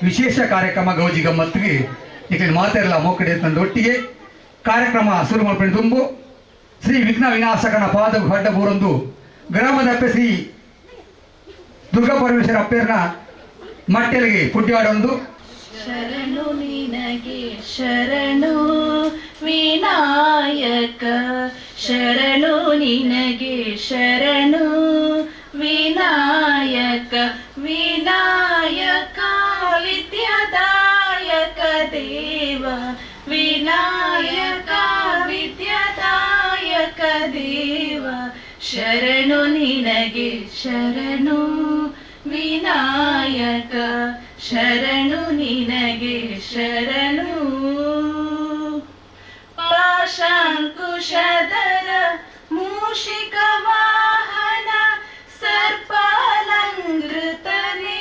ವಿಶೇಷ ಕಾರ್ಯಕ್ರಮ ಗೌಜಿ ಗಮ್ಮತ್ತಿಗೆ ಈಗ ಮಾತೆಲ್ಲ ಮೋಕಡೆ ತಂದು ಒಟ್ಟಿಗೆ ಕಾರ್ಯಕ್ರಮ ಶುರು ಮಾಡ್ಕೊಂಡು ತುಂಬು ಶ್ರೀ ವಿಘ್ನ ವಿನಾಶಕನ ಪಾದ ಹೊಡ್ಡ ಬೂರೊಂದು ಗ್ರಾಮದ ಅಪ್ಪೆ ಶ್ರೀ ದುರ್ಗಾ ಪರಮೇಶ್ವರ ಅಪ್ಪೇರ್ನ ಮಟ್ಟೆಲಿಗೆ ಪುಡ್ಯಾಡೊಂದು ಶರಣು ನಿನಗೆ ಶರಣು ವಿನಾಯಕ ಶರಣು ನಿನಗೆ ಶರಣು ವಿನಾಯಕ ವಿನಾಯಕ ವಿದ್ಯಾದಾಯಕ ದೇವ ವಿನಾಯಕ ವಿದ್ಯಾದಾಯಕ ದೇವ ಶರಣು ನಿನಗೆ ಶರಣು ವಿನಾಯಕ ಶರಣು ನಿನಗೆ ಶರಣು ಪಾಶಾಂಕುಶಧರ ಮೂಷಿಕ ವಾಹನ ಸರ್ಪಾಲಂಕೃತನೇ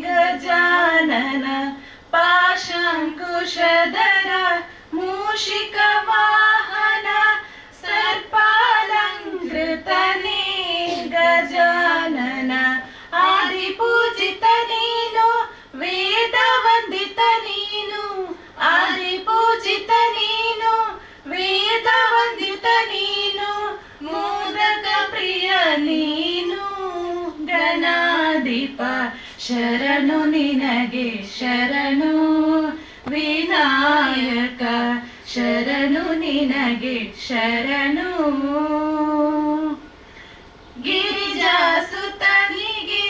ಗಜಾನನ ಪಾಶಾಂಕುಶಧರ ಮೂಷಿಕ ವಾಹನ ಸರ್ಪಾಲಂಕೃತನೇ ಗಜಾನನ ಆದಿಪೂಜಿತ ನೀನು ವೇದ ವಂದಿತ ನೀನು ಆದಿಪೂಜಿತ ನೀನು ವೇದ ವಂದಿತ ನೀನು ಮೋದಕ ಪ್ರಿಯ ನೀನು ಗಣಾಧಿಪ ಶರಣು ನಿನಗೆ ಶರಣು ವಿನಾಯಕ ಶರಣು ನಿನಗೆ ಶರಣು ಗಿರಿಜಾಸುತನಿಗೆ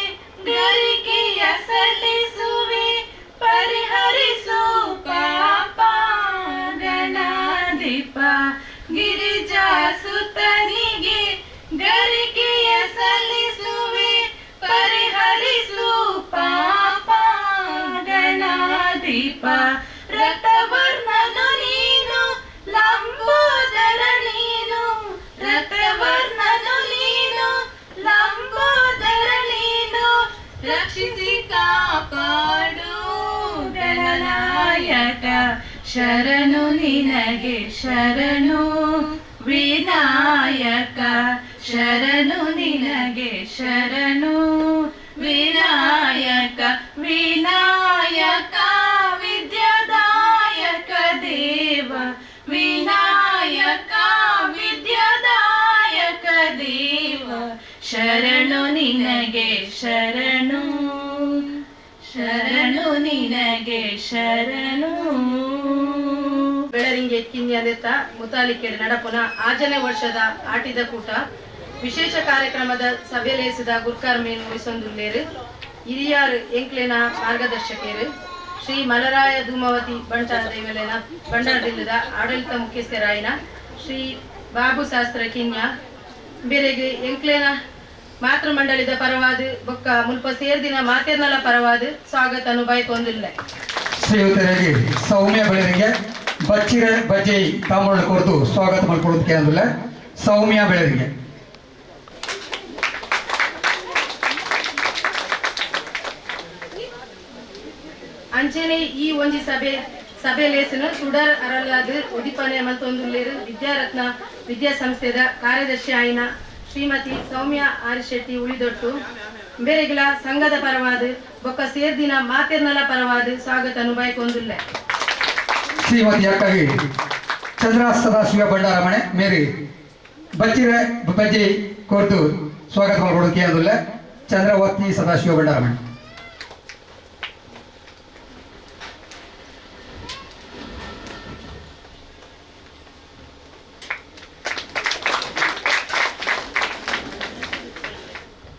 ಗರಿಕೆಯ ಸಲ್ಲಿಸುವೆ ಪರಿಹರಿಸು ಪಾಪ ಗಣಾಧಿಪ ಗಿರಿಜಾಸುತನಿಗೆ ಗರಿಕೆಯ ಸಲ್ಲಿಸುವೆ ಪರಿಹರಿಸು ಪಾಪ ಗಣಾಧಿಪ ರಕ್ತವರ್ಣನು ನೀನು ಲಂಬೋದರ ನೀನು ರಕ್ತವರ್ಣನು ನೀನು ಲಂಬೋದರ ನೀನು ರಕ್ಷಿಸಿ ಕಾಪಾಡು ಗಣನಾಯಕ ಶರಣು ನಿನಗೆ ಶರಣು ವಿನಾಯಕ ಶರಣು ನಿನಗೆ ಶರಣು ವಿನಾಯಕ ವಿನಾಯಕ ವಿದ್ಯಾದಾಯಕ ದೇವ ವಿನಾಯಕ ವಿದ್ಯಾದಾಯಕ ದೇವ ಶರಣು ನಿನಗೆ ಶರಣು ಶರಣು ನಿನಗೆ ಶರಣು ಬೆಳರಿಂಗೆ ಕಿನ್ಯದೆತ್ತ ಮುತಾಲಿಕೆರೆ ನಡಪುನ ಆಜನೇ ವರ್ಷದ ಆಟಿದ ಕೂಟ ವಿಶೇಷ ಕಾರ್ಯಕ್ರಮದ ಸಭೆಲೇಸಿದ ಗುರ್ಕಾರ್ ಮೇನ್ ಮುಗಿಸೊಂದುಲ್ಲೇರು ಹಿರಿಯಾರು ಎಂಕ್ಲೆನ ಮಾರ್ಗದರ್ಶಕರು ಶ್ರೀ ಮಲರಾಯ ಧೂಮವತಿ ಬಂಟಾರ ದೇವಲೆನ ಬಂಡಾರ ಜಿಲ್ಲೆದ ಆಡಳಿತ ಮುಖ್ಯಸ್ಥರಾಯಿನ ಶ್ರೀ ಬಾಬು ಶಾಸ್ತ್ರ ಕಿನ್ಯ ಬೇರೆಗೆ ಎಂಕ್ಲೆನ ಮಾತೃ ಮಂಡಳಿದ ಪರವಾದ ಬೊಕ್ಕ ಮುಲ್ಪ ಸೇರ್ದಿನ ಮಾತೇರ್ನಲ ಪರವಾದ ಸ್ವಾಗತನು ಬಯಕೊಂದಿಲ್ಲ ಶ್ರೀಯುತರಿಗೆ ಸೌಮ್ಯ ಬೆಳರಿಗೆ ಬಚ್ಚಿರ ಬಜ್ಜೆ ತಾಂಬೂಲ ಕೊರದು ಸ್ವಾಗತ ಮಾಡ್ಕೊಳ್ಳೋದಕ್ಕೆ ಅಂದಿಲ್ಲ ಸೌಮ್ಯ ಬೆಳರಿಗೆ ಅಂಚೆನೆ ಈ ಒಂಜಿ ಸಭೆಲೇಸಿನ ಸುಡರ್ ಅರಲಾದ ಉದಿಪನೆ ಮಂತೊಂದುಲ್ಲೇರು ವಿದ್ಯಾರತ್ನ ವಿದ್ಯಾಸಂಸ್ಥೆದ ಕಾರ್ಯದರ್ಶಿ ಆಯಿನ ಶ್ರೀಮತಿ ಸೌಮ್ಯ ಆರಿಶೆಟ್ಟಿ ಉಳಿದೊಟ್ಟು ಬೇರೆಗಳ ಸಂಘದ ಪರವಾದ ಬೊಕ್ಕ ಸೇರ್ದಿನ ಮಾತೇರ್ನಲ ಪರವಾದ ಸ್ವಾಗತನು ಬಯಕೊಂದಿಲ್ಲ ಶ್ರೀಮತಿ ಅಕ್ಕಗೆ ಚಂದ್ರ ಸದಾಶಿವ ಭಂಡಾರಮಣೆ ಮೇರಿ ಬಚ್ಚಿರ ಬಜ್ಜೆ ಕೊರದು ಸ್ವಾಗತ ಮಾಡ್ಕೊಳ್ಳೋದಕ್ಕೆ ಅಂದಿಲ್ಲ ಚಂದ್ರವತಿ ಸದಾಶಿವ ಭಂಡಾರಮಣೆ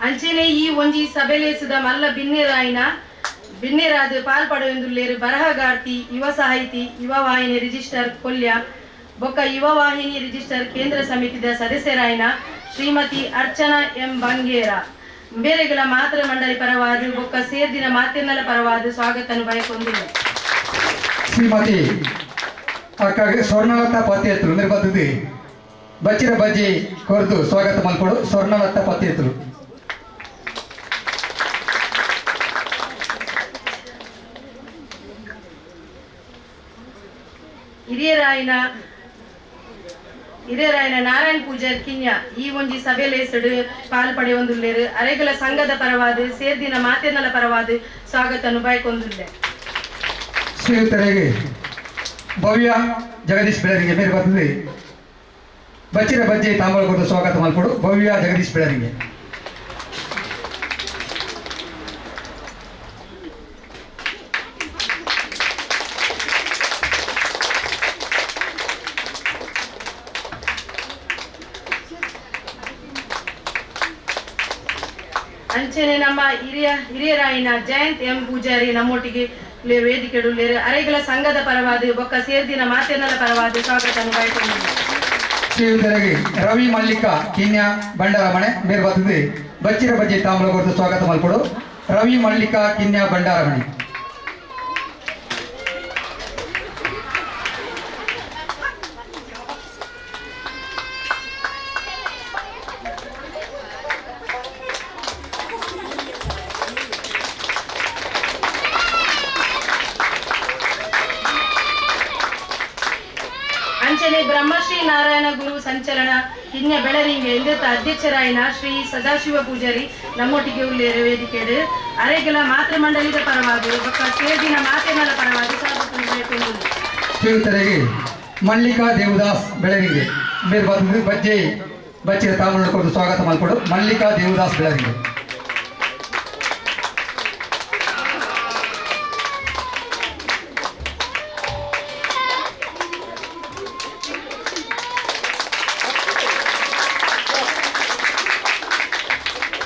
ಅಂಚೆನೆ ಈ ಒಂಜಿ ಸಭೆಲೇಸಿದ ಮಲ್ಲ ಬಿನ್ನೇರಾದ ಪಾಲ್ಪಡುವೆಂದುಲ್ಲೇರು ಬರಹಗಾರ್ತಿ ಯುವ ಸಾಹಿತಿ ಯುವ ವಾಹಿನಿ ರಿಜಿಸ್ಟರ್ ಕೊಲ್ಯ ಬೊಕ್ಕ ಯುವ ವಾಹಿನಿ ರಿಜಿಸ್ಟರ್ ಕೇಂದ್ರ ಸಮಿತಿದ ಸದಸ್ಯರಾಯಿನ ಶ್ರೀಮತಿ ಅರ್ಚನಾ ಎಂ ಬಂಗೇರ ಬೇರೆಗಳ ಮಾತೃ ಮಂಡಳಿ ಪರವಾದ ಬೊಕ್ಕ ಸೇರ್ದಿನ ಮಾತೇರ್ನಲ ಪರವಾದ ಸ್ವಾಗತನು ಬಯಕೊಂದಿಲ್ಲ ಶ್ರೀಮತಿ ಅಕ್ಕಗೆ ಸ್ವರ್ಣಲತಾ ಪತಿಯತ್ರು ನಿರ್ಬಂಧದಿ ಬಚ್ಚಿರ ಬಜ್ಜಿ ಕೊರದು ಸ್ವಾಗತ ಮಾಡ್ಕೊಡು ಸ್ವರ್ಣಲತಾ ಪತಿಯತ್ರು ಹಿರಿಯರಾಯಿನ ನಾರಾಯಣ್ ಪೂಜಾರ್ ಕಿನ್ಯ ಈ ಒಂಜಿ ಸಭೆಲೇಸಡು ಪಾಲ್ಪಡೆಯೊಂದುಲ್ಲೇರು ಅರೆಗಲ ಸಂಘದ ಪರವಾದ ಸೇರ್ದಿನ ಮಾತೇರ್ನಲ ಪರವಾದ ಸ್ವಾಗತನು ಬಯಕೊಂದುಲ್ಲೆ ಶ್ರೀಯುತರಿಗೆ ಭವ್ಯ ಜಗದೀಶ್ ಬೆಳರಿಗೆ ಮೇಲೆ ಬರ್ತದೆ ಬಚ್ಚಿರ ಬಜ್ಜೆ ತಾಂಬೂಲ ಸ್ವಾಗತ ಮಾಡಿಕೊಡು ಭವ್ಯ ಜಗದೀಶ್ ಬೆಳರಿಗೆ. ಅಂಚನೆ ನಮ್ಮ ಹಿರಿಯರಾಯಿನ ಜಯಂತ್ ಎಂ ಪೂಜಾರಿ ನಮ್ಮೊಟ್ಟಿಗೆ ವೇದಿಕೆಡು ಅರೆಗಳ ಸಂಘದ ಪರವಾದ ಬೊಕ್ಕ ಸೇರ್ದಿನ ಮಾತೆನಲ ಪರವಾದ ಸ್ವಾಗತ ಬಯಸಿಕೊಂಡಿದೆ. ಶ್ರೀಯುತರಿಗೆ ರವಿ ಮಲ್ಲಿಕ ಕಿನ್ಯ ಬಂಡಾರಮಣೆ ಮೇಲೆ ಬರ್ತದೆ ಬಚ್ಚಿರ ಬಜ್ಜೆ ತಾಂಬೂಲ ಸ್ವಾಗತ ಮಾಡಿಕೊಡು ರವಿ ಮಲ್ಲಿಕ ಕಿನ್ಯ ಬಂಡಾರಮಣೆ. ಅಂಚನೆ ಬ್ರಹ್ಮಶ್ರೀ ನಾರಾಯಣ ಗುರು ಸಂಚಲನ ಕಿನ್ಯ ಬೆಳರಿಂಗೆ ಇಂದಿತ ಅಧ್ಯಕ್ಷರಾಯಿನ ಶ್ರೀ ಸದಾಶಿವ ಪೂಜಾರಿ ನಮ್ಮೊಟ್ಟಿಗೆ ಉಳ್ಳೇರು ವೇದಿಕೆಡು ಅರೆಗಳ ಮಾತೃ ಮಂಡಳಿದ ಪರವಾದ ಬೊಕ್ಕ ಸೇರ್ದಿನ ಮಾತೆನಲ ಪರವಾದ ಸ್ವಾಗತ ಬಯಸಿಕೊಂಡಿದೆ. ಶ್ರೀಯುತರಿಗೆ ಮಲ್ಲಿಕಾ ದೇವದಾಸ್ ಬೆಳರಿಗೆ ಮೇಲೆ ಬರ್ತದೆ ಬಜ್ಜೆ ಬಚ್ಚಿರ ತಾಂಬೂಲ ಸ್ವಾಗತ ಮಾಡಿಕೊಡು ಮಲ್ಲಿಕಾ ದೇವದಾಸ್ ಬೆಳರಿಗೆ.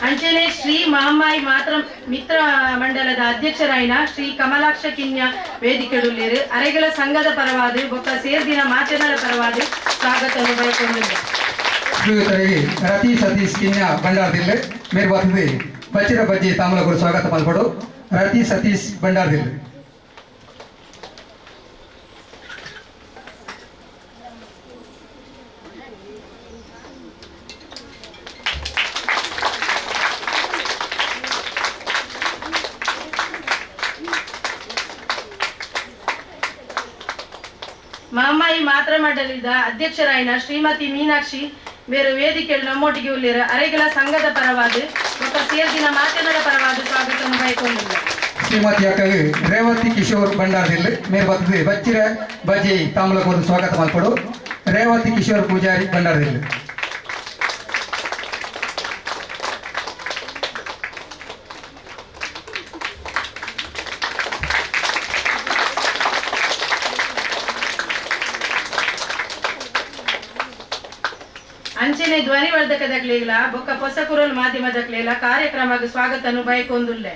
ಅಂಚನೆ ಶ್ರೀ ಮಹಮ್ಮಾಯಿ ಮಾತ್ರ ಮಿತ್ರ ಮಂಡಲದ ಅಧ್ಯಕ್ಷರಾಯಿನ ಶ್ರೀ ಕಮಲಾಕ್ಷ ಕಿನ್ಯ ವೇದಿಕೆಡುಳ್ಳೇರು ಅರೆಗಳ ಸಂಘದ ಪರವಾದ ಬೊಕ್ಕ ಸೇರ್ದಿನ ಮಾತೆನಲ ಪರವಾದ ಸ್ವಾಗತ ಬಯಸಿಕೊಂಡಿದೆ. ಶ್ರೀಯುತರಿಗೆ ರತಿ ಸತೀಶ್ ಕಿನ್ಯ ಬಂಡಾರದಿಲ್ಲೆ ಮೇಲೆ ಬರ್ತದೆ ಬಚ್ಚಿರ ಬಜ್ಜೆ ತಾಂಬೂಲ ಸ್ವಾಗತ ಮಾಡಿಕೊಡು ರತಿ ಸತೀಶ್ ಬಂಡಾರದಿಲ್ಲೆ. ಮಹಮ್ಮಾಯಿ ಮಾತ್ರ ಮಂಡಲದ ಅಧ್ಯಕ್ಷರಾಯಿನ ಶ್ರೀಮತಿ ಮೀನಾಕ್ಷಿ ಬೇರೆ ವೇದಿಕೆಯಲ್ಲಿ ನಮ್ಮೊಟ್ಟಿಗೆ ಉಳ್ಳೇರ ಅರೆಗಳ ಸಂಘದ ಪರವಾದ ಬೊಕ್ಕ ಸೇರ್ದಿನ ಮಾತೆನಲ ಪರವಾದ ಸ್ವಾಗತ ಬಯಸಿಕೊಂಡಿದೆ. ಶ್ರೀಮತಿ ಅಕ್ಕಗೆ ರೇವತಿ ಕಿಶೋರ್ ಬಂಡಾರದಿಲ್ಲೆ ಮೇಲೆ ಬರ್ತದೆ ಬಚ್ಚಿರ ಬಜ್ಜೆ ತಾಂಬೂಲ ಸ್ವಾಗತ ಮಾಡಿಕೊಡು ರೇವತಿ ಕಿಶೋರ್ ಪೂಜಾರಿ ಬಂಡಾರದಿಲ್ಲೆ. ಅಂಚನೆ ಧ್ವನಿವರ್ಧಕದ ಕ್ಲೇಲ ಬೊಕ್ಕ ಹೊಸ ಕುರಲ್ ಮಾಧ್ಯಮದ ಕ್ಲೇಲ ಕಾರ್ಯಕ್ರಮಕ್ಕೆ ಸ್ವಾಗತ ಬಯಕೊಂದುಲ್ಲೆ.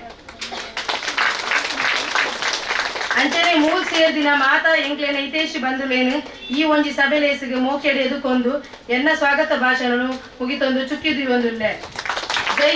ಅಂಚನೆ ಮೂಲ್ ಸೇರ್ದಿನ ಮಾತಾ ಎಂಕ್ಲೇನ ಹಿತೇಶಿ ಬಂಧುಲೇನು ಈ ಒಂಜಿ ಸಭೆಲೇಸಿಗೆ ಮೋಕೆಡೆ ಎದುಕೊಂದು ಎನ್ನ ಸ್ವಾಗತ ಭಾಷಣ ಮುಗಿತೊಂದು ಚುಕ್ಕಿದು ಒಂದುಲ್ಲೆ. ಜೈ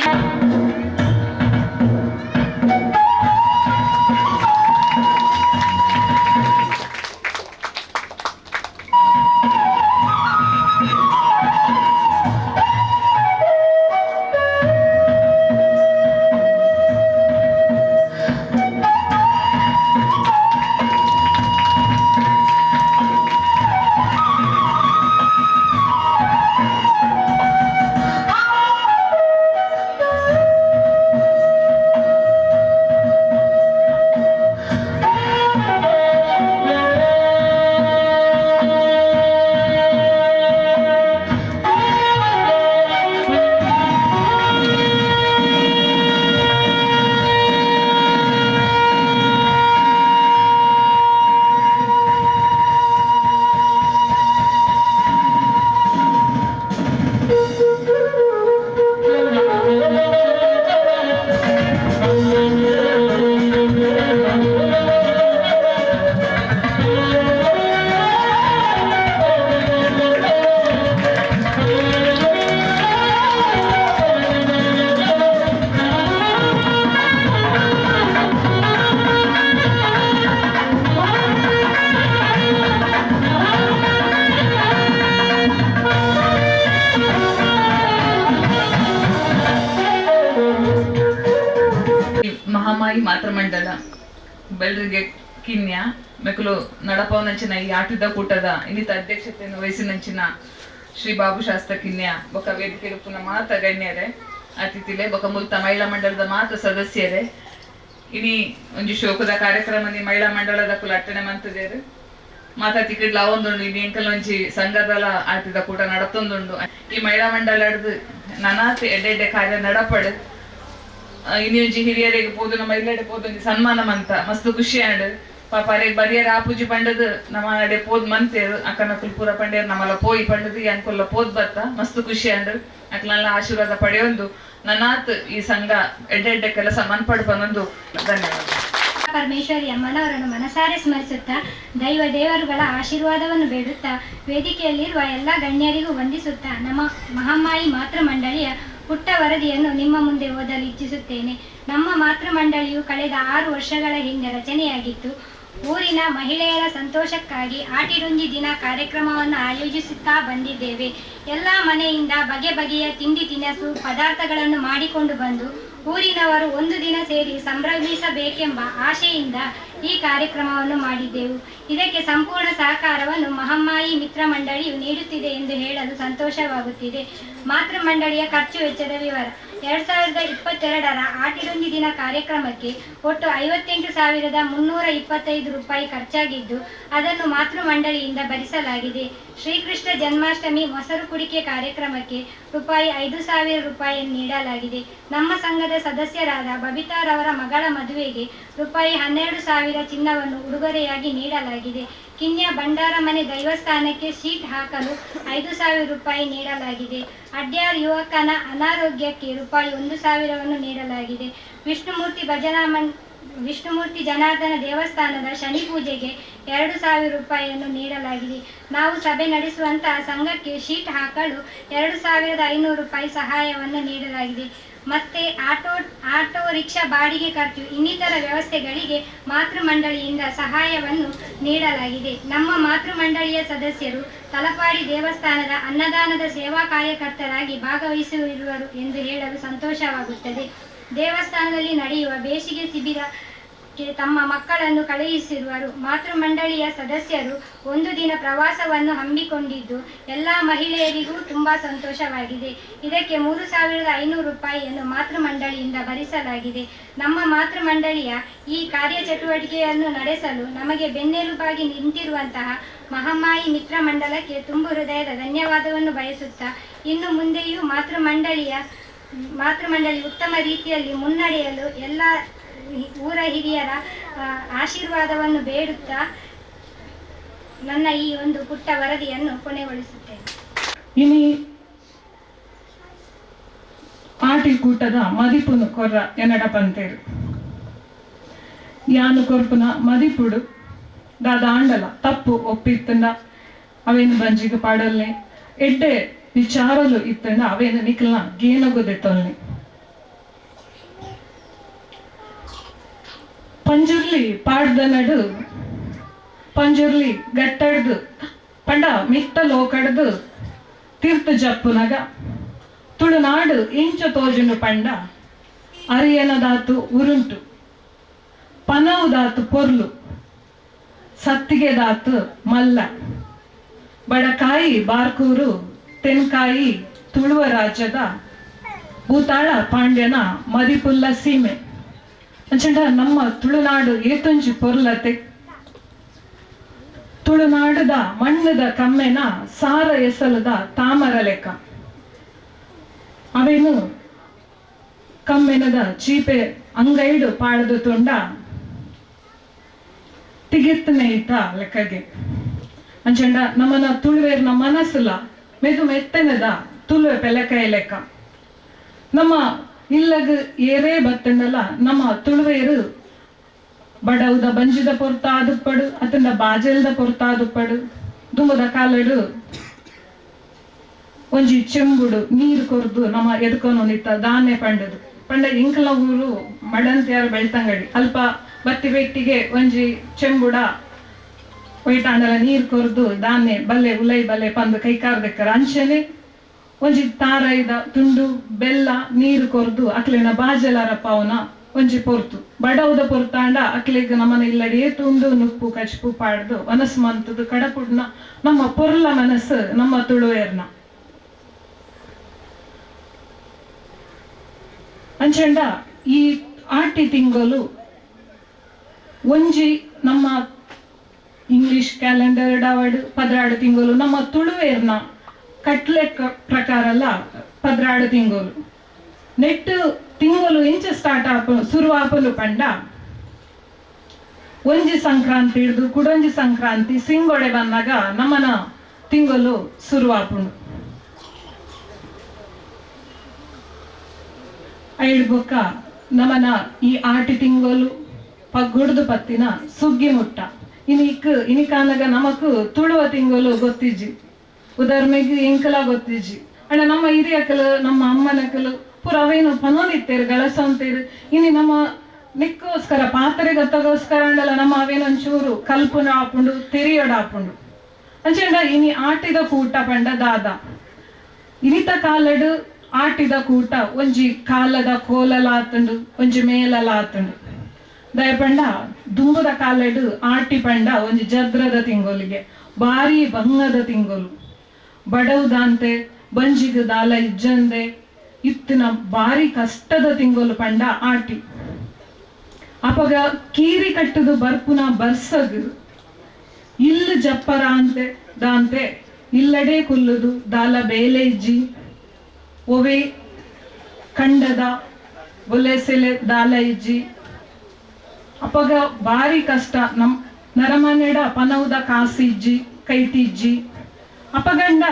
ಮಹಾಮಾಯಿ ಮಾತೃ ಮಂಡಲ ಬೆಳರಿಗೆ ಕಿನ್ಯ ಮೆಕಲು ನಡಪವನಂಚಿನ ಈ ಆಟದ ಕೂಟದ ಇನ್ನಿತ ಅಧ್ಯಕ್ಷತೆಯನ್ನು ವಹಿಸಿನಂಚಿನ ಶ್ರೀ ಬಾಬು ಶಾಸ್ತ್ರ ಕಿನ್ಯ ಬೊಕ್ಕ ವೇದಿಕೆ ಪುನಃ ಮಾತ ಗಣ್ಯರೇ ಅತಿಥಿಲೆ ಬೊಕ್ಕ ಮುಲ್ತ ಮಹಿಳಾ ಮಂಡಲದ ಮಾತ ಸದಸ್ಯರೇ ಇನಿ ಒಂಜಿ ಶೋಕದ ಕಾರ್ಯಕ್ರಮನಿ ಮಹಿಳಾ ಮಂಡಳದ ಕುಲ ಅಟ್ಟಣೆ ಮಂತದೇರು ಮಾತಾ ತಿಕ್ಕಿಡ್ಲ ಅವೊಂದುಂಡು ಇನಿ ಎಂಕಲ್ ಒಂಜಿ ಸಂಘದಲ ಆಟಿದ ಕೂಟ ನಡತೊಂದುಂಡು. ಈ ಮಹಿಳಾ ಮಂಡಳಡ್ದು ನನಾತ್ ಎಡ್ಡೆ ಕಾರ್ಯ ನಡಪಡು ಇನಿ ಒಂಜಿ ಹಿರಿಯರಿಗೆ ಪೋದು ನಮ್ಮ ಇಲ್ಲಡೆ ಪೋದು ಒಂಜಿ ಸನ್ಮಾನ ಮಂತ ಮಸ್ತ್ ಖುಷಿ ಆಂಡ್ ಪಾಪ ಅರೆಗ್ ಬರಿಯರ ಆಪುಜಿ ಪಂಡದು ನಮ್ಮ ಅಡೆ ಪೋದ್ ಮಂತೇರು ಅಕ್ಕನ ಕುಲ್ಪುರ ಪಂಡೇರು ನಮ್ಮಲ್ಲ ಪೋಯಿ ಪಂಡದು ಅನ್ಕೊಲ್ಲ ಪೋದ್ ಬತ್ತ ಮಸ್ತ್ ಖುಷಿ ಆಂಡ್ ಅಕ್ಲೆಲ್ಲ ಆಶೀರ್ವಾದ ಪಡೆಯೊಂದು ನನಾತ್ ಈ ಸಂಘ ಎಡ್ಡೆ ಕೆಲಸ ಮನ್ಪಡ್ಪನೊಂದು ಧನ್ಯವಾದ. ಪರಮೇಶ್ವರಿ ಅಮ್ಮನವರನ್ನು ಮನಸಾರೆ ಸ್ಮರಿಸುತ್ತಾ ದೈವ ದೇವರುಗಳ ಆಶೀರ್ವಾದವನ್ನು ಬೇಡುತ್ತಾ ವೇದಿಕೆಯಲ್ಲಿರುವ ಎಲ್ಲ ಗಣ್ಯರಿಗೂ ವಂದಿಸುತ್ತಾ ನಮ್ಮ ಮಹಾಮಾಯಿ ಮಾತೃ ಮಂಡಳಿಯ ಪುಟ್ಟ ವರದಿಯನ್ನು ನಿಮ್ಮ ಮುಂದೆ ಓದಲು ಇಚ್ಛಿಸುತ್ತೇನೆ. ನಮ್ಮ ಮಾತೃ ಮಂಡಳಿಯು ಕಳೆದ 6 ವರ್ಷಗಳ ಹಿಂದೆ ರಚನೆಯಾಗಿತ್ತು. ಊರಿನ ಮಹಿಳೆಯರ ಸಂತೋಷಕ್ಕಾಗಿ ಆಟಿಡುಂಜಿ ದಿನ ಕಾರ್ಯಕ್ರಮವನ್ನು ಆಯೋಜಿಸುತ್ತಾ ಬಂದಿದ್ದೇವೆ. ಎಲ್ಲ ಮನೆಯಿಂದ ಬಗೆ ಬಗೆಯ ತಿಂಡಿ ತಿನಿಸು ಪದಾರ್ಥಗಳನ್ನು ಮಾಡಿಕೊಂಡು ಬಂದು ಊರಿನವರು ಒಂದು ದಿನ ಸೇರಿ ಸಂಭ್ರಮಿಸಬೇಕೆಂಬ ಆಶೆಯಿಂದ ಈ ಕಾರ್ಯಕ್ರಮವನ್ನು ಮಾಡಿದ್ದೆವು. ಇದಕ್ಕೆ ಸಂಪೂರ್ಣ ಸಹಕಾರವನ್ನು ಮಹಾಮಾಯಿ ಮಿತ್ರ ಮಂಡಳಿಯು ನೀಡುತ್ತಿದೆ ಎಂದು ಹೇಳಲು ಸಂತೋಷವಾಗುತ್ತಿದೆ. ಮಾತೃ ಮಂಡಳಿಯ ಖರ್ಚು ವೆಚ್ಚದ ವಿವರ: 2022ರ ಆಟಿಡುಂಜಿ ದಿನ ಕಾರ್ಯಕ್ರಮಕ್ಕೆ ಒಟ್ಟು 58,325 ರೂಪಾಯಿ ಖರ್ಚಾಗಿದ್ದು ಅದನ್ನು ಮಾತೃ ಮಂಡಳಿಯಿಂದ ಭರಿಸಲಾಗಿದೆ. ಶ್ರೀಕೃಷ್ಣ ಜನ್ಮಾಷ್ಟಮಿ ಮೊಸರು ಕುಡಿಕೆ ಕಾರ್ಯಕ್ರಮಕ್ಕೆ ರೂಪಾಯಿ 5,000 ರೂಪಾಯಿಯನ್ನು ನೀಡಲಾಗಿದೆ. ನಮ್ಮ ಸಂಘದ ಸದಸ್ಯರಾದ ಬಬಿತಾರವರ ಮಗಳ ಮದುವೆಗೆ ರೂಪಾಯಿ 12,000 ಚಿನ್ನವನ್ನು ಉಡುಗೊರೆಯಾಗಿ ನೀಡಲಾಗಿದೆ. ಕಿನ್ಯ ಭಂಡಾರಮನೆ ದೈವಸ್ಥಾನಕ್ಕೆ ಶೀಟ್ ಹಾಕಲು 5,000 ರೂಪಾಯಿ ನೀಡಲಾಗಿದೆ. ಅಡ್ಯಾರ್ ಯುವಕನ ಅನಾರೋಗ್ಯಕ್ಕೆ ರೂಪಾಯಿ 1,000ವನ್ನು ನೀಡಲಾಗಿದೆ. ವಿಷ್ಣುಮೂರ್ತಿ ಜನಾರ್ದನ ದೇವಸ್ಥಾನದ ಶನಿ ಪೂಜೆಗೆ 2,000 ರೂಪಾಯಿಯನ್ನು ನೀಡಲಾಗಿದೆ. ನಾವು ಸಭೆ ನಡೆಸುವಂತಹ ಸಂಘಕ್ಕೆ ಶೀಟ್ ಹಾಕಲು 2,500 ರೂಪಾಯಿ ಸಹಾಯವನ್ನು ನೀಡಲಾಗಿದೆ. ಮತ್ತೆ ಆಟೋ ರಿಕ್ಷಾ ಬಾಡಿಗೆ ಖರ್ಚು ಇನ್ನಿತರ ವ್ಯವಸ್ಥೆಗಳಿಗೆ ಮಾತೃ ಮಂಡಳಿಯಿಂದ ಸಹಾಯವನ್ನು ನೀಡಲಾಗಿದೆ. ನಮ್ಮ ಮಾತೃ ಮಂಡಳಿಯ ಸದಸ್ಯರು ತಲಪಾಡಿ ದೇವಸ್ಥಾನದ ಅನ್ನದಾನದ ಸೇವಾ ಕಾರ್ಯಕರ್ತರಾಗಿ ಭಾಗವಹಿಸಿರುವರು ಎಂದು ಹೇಳಲು ಸಂತೋಷವಾಗುತ್ತದೆ. ದೇವಸ್ಥಾನದಲ್ಲಿ ನಡೆಯುವ ಬೇಸಿಗೆ ಶಿಬಿರಕ್ಕೆ ತಮ್ಮ ಮಕ್ಕಳನ್ನು ಕಳುಹಿಸಿರುವರು. ಮಾತೃ ಮಂಡಳಿಯ ಸದಸ್ಯರು ಒಂದು ದಿನ ಪ್ರವಾಸವನ್ನು ಹಮ್ಮಿಕೊಂಡಿದ್ದು ಎಲ್ಲ ಮಹಿಳೆಯರಿಗೂ ತುಂಬಾ ಸಂತೋಷವಾಗಿದೆ. ಇದಕ್ಕೆ 3,500 ರೂಪಾಯಿಯನ್ನು ಮಾತೃ ಮಂಡಳಿಯಿಂದ ಭರಿಸಲಾಗಿದೆ. ನಮ್ಮ ಮಾತೃ ಮಂಡಳಿಯ ಈ ಕಾರ್ಯಚಟುವಟಿಕೆಯನ್ನು ನಡೆಸಲು ನಮಗೆ ಬೆನ್ನೆಲುಬಾಗಿ ನಿಂತಿರುವಂತಹ ಮಹಾಮಾಯಿ ಮಿತ್ರ ಮಂಡಲಕ್ಕೆ ತುಂಬು ಹೃದಯದ ಧನ್ಯವಾದವನ್ನು ಬಯಸುತ್ತಾ ಇನ್ನು ಮುಂದೆಯೂ ಮಾತೃ ಮಂಡಳಿ ಉತ್ತಮ ರೀತಿಯಲ್ಲಿ ಮುನ್ನಡೆಯಲು ಎಲ್ಲ ಊರ ಹಿರಿಯರ ಆಶೀರ್ವಾದವನ್ನು ಬೇಡುತ್ತಾ ನನ್ನ ಈ ಒಂದು ಪುಟ್ಟ ವರದಿಯನ್ನು ಕೊನೆಗೊಳಿಸುತ್ತೇನೆ. ಇನಿ ಆಟಿ ಕೂಟದ ಮದಿಪುನು ಕೊರ್ರ ಎನ್ನಡ ಪಂತೇರು ಯಾನು ಕೊರ್ಪುನ ಮದಿಪುಡು ದಾದ ಆಂಡಲ ತಪ್ಪು ಒಪ್ಪಿತ್ತಂಡ ಅವೇನು ಬಂಜಿಗೆ ಪಾಡಲ್ನೆ ಎಡ್ಡೆ ವಿಚಾರಲು ಇತ್ತಂಡ ಅವೇನು ನಿಖಲ್ನ ಗೇನಗುದೆ ತೊಲ್ನೆ ಪಂಜುರ್ಲಿ ಪಾಡ್ದ ನಡು ಪಂಜುರ್ಲಿ ಗಟ್ಟಡ್ದು ಪಂಡ ಮಿತ್ತ ಲೋಕಡ್ದು ತೀರ್ಥ ಜಪ್ಪುನಗ ತುಳುನಾಡು ಇಂಚ ತೋಜುನು ಪಂಡ ಅರಿಯನದಾತು ಉರುಂಟು ಪನವುದಾತು ಪೊರ್ಲು ಸತ್ತಿಗೆದಾತು ಮಲ್ಲ ಬಡಕಾಯಿ ಬಾರ್ಕೂರು ತೆನ್ಕಾಯಿ ತುಳುವ ರಾಜ್ಯದ ಭೂತಾಳ ಪಾಂಡ್ಯನ ಮದಿಪುಲ್ಲ ಸೀಮೆ ಅಂಚಂಡ ನಮ್ಮ ತುಳುನಾಡು ಏತೊಂಜಿ ಪೊರ್ಲತೆ ತುಳುನಾಡದ ಮಣ್ಣದ ಕಮ್ಮೆನ ಸಾರ ಎಸಲದ ತಾಮರ ಲೆಕ್ಕ ಅವೇನು ಕಮ್ಮೆನದ ಚೀಪೆ ಅಂಗೈಡು ಪಾಡದು ತುಂಡ ತಿಗಿತ್ತನೆ ಇತ್ತ ಲೆಕ್ಕಗೆ ಅಂಚಂಡ ನಮ್ಮನ ತುಳುವೇರ್ನ ಮನಸ್ಸುಲ ಮೆದು ಮೆತ್ತನದ ತುಳುವೆ ಪೆಲಕಾಯ ಲೆಕ್ಕ ನಮ್ಮ ಇಲ್ಲಗ ಏರೇ ಬತ್ತಂಡಲ್ಲ ನಮ್ಮ ತುಳುವೇರು ಬಡವುದ ಬಂಜಿದ ಪೊರ್ತಾದುಪ್ಪಡು ಅತಂಡ ಬಾಜೆಲ್ದ ಪೊರ್ತಾದುಪ್ಪಡು ದುಂಬದ ಕಾಲಡು ಒಂಜಿ ಚೆಂಬುಡು ನೀರು ಕೊರ್ದು ನಮ್ಮ ಎದ್ಕೊಂಡು ನಿತ್ತ ಧಾನ್ಯ ಪಂಡದು ಪಂಡ ಇಂಕಲ ಊರು ಮಡಂತಿಯಾರು ಬೆಳ್ತಂಗಡಿ ಅಲ್ಪ ಬತ್ತಿ ಬೆಟ್ಟಿಗೆ ಒಂಜಿ ಚೆಂಬುಡ ಒಯ್ಟಾಂಡಲ ನೀರು ಕೊರ್ದು ಧಾನ್ಯ ಬಲ್ಲೆ ಉಲೈ ಬಲ್ಲೆ ಪಂದು ಕೈಕಾರ್ದಕ್ಕರ ಅಂಚನೆ ಒಂಜಿ ತಾರೈದ ತುಂಡು ಬೆಲ್ಲ ನೀರು ಕೊರ್ದು ಅಕ್ಲಿನ ಬಾಜೆಲಾರ ಪಾವನ ಒಂಜಿ ಪೊರ್ತು ಬಡವುದ ಪೊರ್ತಾಂಡ ಅಕ್ಲಿಗೆ ನಮ್ಮನ ಇಲ್ಲಡಿಯೇ ತುಂಡು ನುಪ್ಪು ಕಚ್ಪು ಪಾಡ್ದು ಮನಸ್ಸು ಮಂತದು ಕಡಪುಡ್ನ ನಮ್ಮ ಪೊರ್ಲ ಮನಸ್ಸು ನಮ್ಮ ತುಳುವೇರ್ನ ಅಂಚಂಡ ಈ ಆಟಿ ತಿಂಗಳು ಒಂಜಿ ನಮ್ಮ ಇಂಗ್ಲಿಷ್ ಕ್ಯಾಲೆಂಡರ್ ಡಾವಡ್ 12 ತಿಂಗಳು, ನಮ್ಮ ತುಳುವೇರ್ನ ಕಟ್ಲೆ ಪ್ರಕಾರಲ್ಲ 12 ತಿಂಗಳು. ನೆಟ್ಟು ತಿಂಗಳು ಇಂಚ ಸ್ಟಾರ್ಟ್ ಶುರು ಆಪಲು ಪಂಡ ಒಂಜಿ ಸಂಕ್ರಾಂತಿ ಹಿಡಿದು ಕುಡೊಂಜಿ ಸಂಕ್ರಾಂತಿ ಸಿಂಗೊಡೆ ಬಂದಾಗ ನಮ್ಮನ ತಿಂಗಳು ಶುರು ಆಪುಂಡು. ಐಡ್ಬೊಕ್ಕ ನಮನ ಈ ಆಟಿ ತಿಂಗಳು ಪಗ್ಗುಡ್ದು ಪತ್ತಿನ ಸುಗ್ಗಿ ಮುಟ್ಟ ಇನಿಕಾನಗ ನಮಕ್ ತುಳುವ ತಿಂಗಳು ಗೊತ್ತಿಜ್ಜಿ, ಉದಾಹರಣೆಗೆ ಎಂಕಲ ಗೊತ್ತಿಜ್ಜಿ. ಅಣ್ಣ ನಮ್ಮ ಹಿರಿಯಕಲು ನಮ್ಮ ಅಮ್ಮನಕಲು ಪೂರ ಅವೇನು ಪನೋದಿತ್ತೇರು ಗಳಸಂತೇರು. ಇನಿ ನಮ್ಮ ನಿಕ್ಕೋಸ್ಕರ ಪಾತ್ರೆ ಗೊತ್ತಗೋಸ್ಕರ ಅಂಡಲ್ಲ ನಮ್ಮ ಅವೇನೊಂಚೂರು ಕಲ್ಪುನ ಆಪುಂಡು ತೆರಿಯೋಡ ಆಪುಂಡು ಅಂಚೆಂಡ ಇನಿ ಆಟಿದ ಕೂಟ ಪಂಡ ದಾದ ಇನಿತ ಕಾಲಡು ಆಟಿದ ಕೂಟ ಒಂಜಿ ಕಾಲದ ಕೋಲಲಾತುಂಡು ಒಂಜಿ ಮೇಲಲಾತುಂಡು. ದಯಪಂಡ ದುಂಬುದ ಕಾಲಡು ಆಟಿ ಪಂಡ ಒಂಜಿ ಜದ್ರದ ತಿಂಗೋಲಿಗೆ ಬಾರಿ ಬಂಗದ ತಿಂಗೋಲು. ಬಡವುದಾಂತೆ ಬಂಜಿಗ ದಾಲ ಇಜ್ಜಂದೆ ಇತ್ತಿನ ಬಾರಿ ಕಷ್ಟದ ತಿಂಗೋಲು ಪಂಡ ಆಟಿ. ಅಪಗ ಕೀರಿ ಕಟ್ಟದು ಬರ್ಪುನ ಬರ್ಸಗ್ ಇಲ್ಲು ಜಪ್ಪರ ಅಂತೆ ದಾಂತೆ ಇಲ್ಲಡೆ ಕುಲ್ಲುದು ದಾಲ ಬೇಲೆ ಇಜ್ಜಿ ಒವೆ ಕಂಡದ ಬೊಲೆಸೆಲೆ ದಾಲ ಇಜ್ಜಿ. ಅಪಗ ಬಾರಿ ಕಷ್ಟ ನಮ್ ನರಮನೆಡ ಪನವುದ ಕಾಸಿಜ್ಜಿ ಕೈತಿಜ್ಜಿ. ಅಪಗಂಡ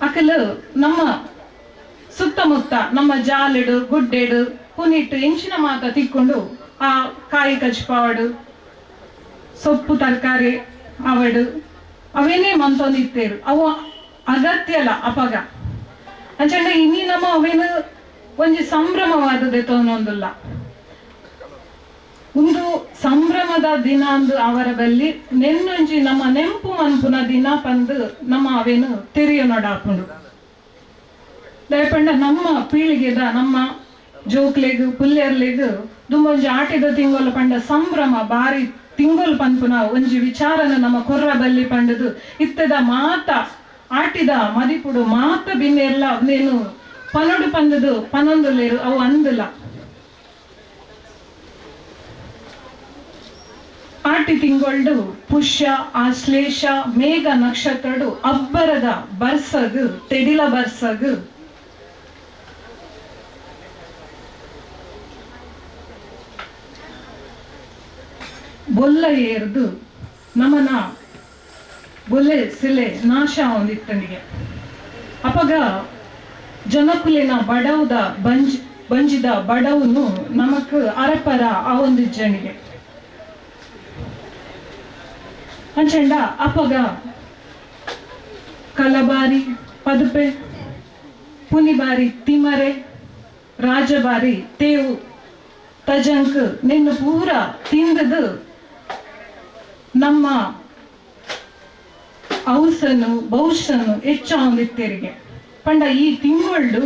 ಅಕಲು ನಮ್ಮ ಸುತ್ತಮುತ್ತ ನಮ್ಮ ಜಾಲೆಡು ಗುಡ್ಡೆಡು ಕುನಿಟ್ಟು ಎಂಚಿನ ಮಾತ ತಿಕ್ಕೊಂಡು ಆ ಕಾಯಿ ಕಚ್ಪಾವಡು ಸೊಪ್ಪು ತರಕಾರಿ ಅವಡು ಅವೇನೇ ಮಂತೊಂದಿತ್ತೇರು ಅವು ಅಗತ್ಯಲ್ಲ ಅಪಗ ಅಂಚಂಡ ಇನ್ನಿ ನಮ್ಮ ಅವೇನು ಒಂಜಿ ಸಂಭ್ರಮವಾದದೆ ತೋನೊಂದುಲ್ಲ. ಒಂದು ಸಂಭ್ರಮದ ದಿನ ಅಂದು ಅವರ ಬಲ್ಲಿ ನೆನ್ನೊಂಜಿ ನಮ್ಮ ನೆಂಪು ಮನ್ಪುನ ದಿನ ಪಂದು ನಮ್ಮ ಅವೇನು ತೆರಿಯ ನೋಡಾಪುಂಡು. ದಯಪಂಡ ನಮ್ಮ ಪೀಳಿಗೆದ ನಮ್ಮ ಜೋಕ್ಲೆಗ್ ಪುಲ್ಯರ್ಲೆಗ್ ದುಂಬೊಂಜಿ ಆಟಿದ ತಿಂಗಳು ಪಂಡ ಸಂಭ್ರಮ ಬಾರಿ ತಿಂಗಳು ಪನ್ಪುನ ಒಂಜಿ ವಿಚಾರನ ನಮ್ಮ ಕೊರ್ರ ಬಲ್ಲಿ ಪಂಡದು ಇತ್ತದ ಮಾತ ಆಟಿದ ಮದಿಪುಡು ಮಾತ ಬಿನ್ನೆಲ್ಲ ನೇನು ಪನೊಡು ಪಂದದು ಪನೊಂದುಲೇರು ಅವು ಅಂದಲ್ಲ. ಆಟಿ ತಿಂಗೊಳ್ಡು ಪುಷ್ಯ ಆಶ್ಲೇಷ ಮೇಘ ನಕ್ಷತ್ರಡು ಅಬ್ಬರದ ಬರ್ಸಗ್ ತೆಡಿಲ ಬರ್ಸಗ್ ಬೊಲ್ಲ ಏರ್ದು ನಮನ ಬೊಲ್ಲೆ ಸಿಲೆ ನಾಶ ಒಂದಿತ್ತನಿಗೆ. ಅಪಗ ಜನಕುಲಿನ ಬಡವುದ ಬಂಜಿದ ಬಡವನು ನಮಕ್ ಅರಪರ ಆ ಒಂದು ಜನಿಗೆ ಅಂಚಂಡ ಅಪಗ ಕಲಬಾರಿ ಪದುಪೆ ಪುನಿಬಾರಿ ತಿಮರೆ ರಾಜಬಾರಿ ತೇವು ತಜಂಕ್ ನಿನ್ನ ಪೂರ ತಿಂದದು ನಮ್ಮ ಔಸನು ಬಹುಶನು ಹೆಚ್ಚ ಒಂದಿತ್ತೇರಿಗೆ ಪಂಡ ಈ ತಿಂಗಳು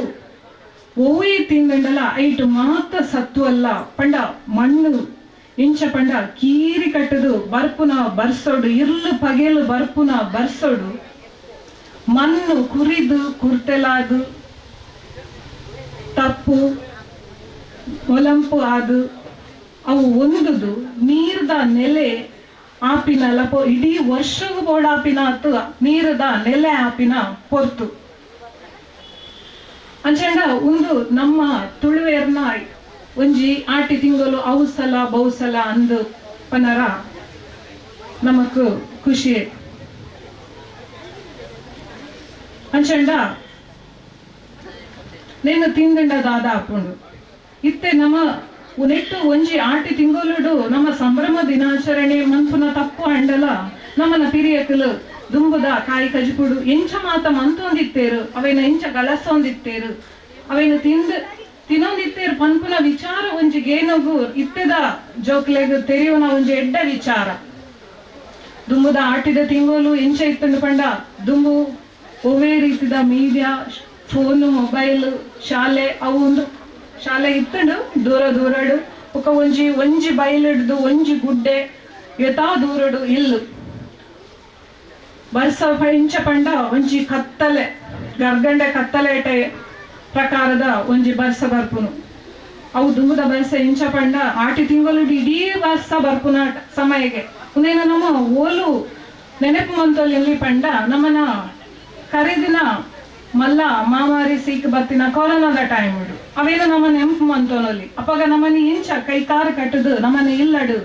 ಒವ್ವೇ ತಿಂದಂಡಲ ಐಟು ಮಾತ ಸತ್ವಲ್ಲ ಪಂಡ ಮಣ್ಣು ಇಂಚ ಪಂಡ ಕೀರಿ ಕಟ್ಟದು ಬರ್ಪುನ ಬರ್ಸೋಡು ಇರ್ಲು ಪಗೆಲು ಬರ್ಪುನ ಬರ್ಸೋಡು ಮಣ್ಣು ಕುರಿದು ಕುರ್ತೆಲಾದು ತಪ್ಪು ಒಲಂಪು ಆದು ಅವು ಒಂದುದು ನೀರ್ದ ನೆಲೆ ಆಪಿನ ಲಪೋ ಇಡೀ ವರ್ಷಗೂ ಬೋಡಾಪಿನ ಅತ್ತು ನೀರದ ನೆಲೆ ಆಪಿನ ಪೊರ್ತು ಅಂಚಂಡ ಒಂದು ನಮ್ಮ ತುಳುವೇರ್ನ ಒಂಜಿ ಆಟಿ ತಿಂಗಳು ಔಸಲ ಬಹುಸಲ ಅಂದು ಪನರ ನಮಕ್ ಖುಷಿ ಅಂಚಂಡ నేను ತಿಂದಂಡ ದಾದ ಹಾಕೊಂಡು ಇತ್ತೆ ನಮ್ಮ ನೆಟ್ಟು ಒಂಜಿ ಆಟಿ ತಿಂಗೊಲುಡು ನಮ್ಮ ಸಂಭ್ರಮ ದಿನಾಚರಣೆ ಮನ್ಪುನ ತಪ್ಪು ಅಂಡಲ ನಮ್ಮನ ಪಿರಿಯಕಲು ದುಂಬುದ ಕಾಯಿ ಕಜಿಪುಡು ಎಂಚ ಮಾತ ಮಂತೊಂದಿತ್ತೇರು ಅವೇನ ಎಂಚ ಗಳಸೊಂದಿತ್ತೇರು ಅವೇನು ತಿನ್ನೊಂದಿತ್ತೇರು ಪನ್ಪುನ ವಿಚಾರ ಒಂಜಿ ಗೇನಗು ಇತ್ತೆದ ಜೋಕ್ಲೆಗ್ ತೆರೆಯುವನ ಒಂಜಿ ಎಡ್ಡ ವಿಚಾರ. ದುಂಬುದ ಆಟಿದ ತಿಂಗೋಲು ಎಂಚ ಇತ್ತಂಡು ಪಂಡ ದುಂಬು ಒವ್ವೇ ರೀತಿದ ಮೀಡಿಯಾ ಫೋನು ಮೊಬೈಲ್ ಶಾಲೆ ಅವು ಒಂದು ಶಾಲೆ ಇತ್ತಂಡು ದೂರ ದೂರಡು ಒಕ್ಕ ಒಂಜಿ ಬೈಲಿಡ್ದು ಒಂಜಿ ಗುಡ್ಡೆ ಯಥಾ ದೂರಡು ಇಲ್ಲು ಬರ್ಸ ಇಂಚ ಪಂಡ ಒಂಜಿ ಕತ್ತಲೆ ಗರ್ಗಂಡೆ ಕತ್ತಲೆ ಪ್ರಕಾರದ ಒಂಜಿ ಬರ್ಸ ಬರ್ಪುನು ಅವು ದುಂಬುದ ಬಸ್ಸ ಇಂಚ ಪಂಡ ಆಟಿ ತಿಂಗಳು ಇಡೀ ಬಸ್ಸ ಬರ್ಪುನ ಸಮಯಗೆ ಒಂದೇನು ನಮ್ಮ ಓಲು ನೆನಪು ಮಂತೋಲಿ ಎಲ್ಲಿ ಪಂಡ ನಮ್ಮನ ಕರೆದಿನ ಮಲ್ಲ ಮಾಮಾರಿ ಸೀಕ್ ಬತ್ತಿನ ಕೊರೋನಾದ ಟೈಮ್ ಅವೇನು ನಮ್ಮ ನೆನಪು ಮಂತೋನಲ್ಲಿ ಅಪ್ಪಾಗ ನಮ್ಮನೆ ಇಂಚ ಕೈ ಕಾರು ಕಟ್ಟದು ನಮ್ಮನೆ ಇಲ್ಲಡು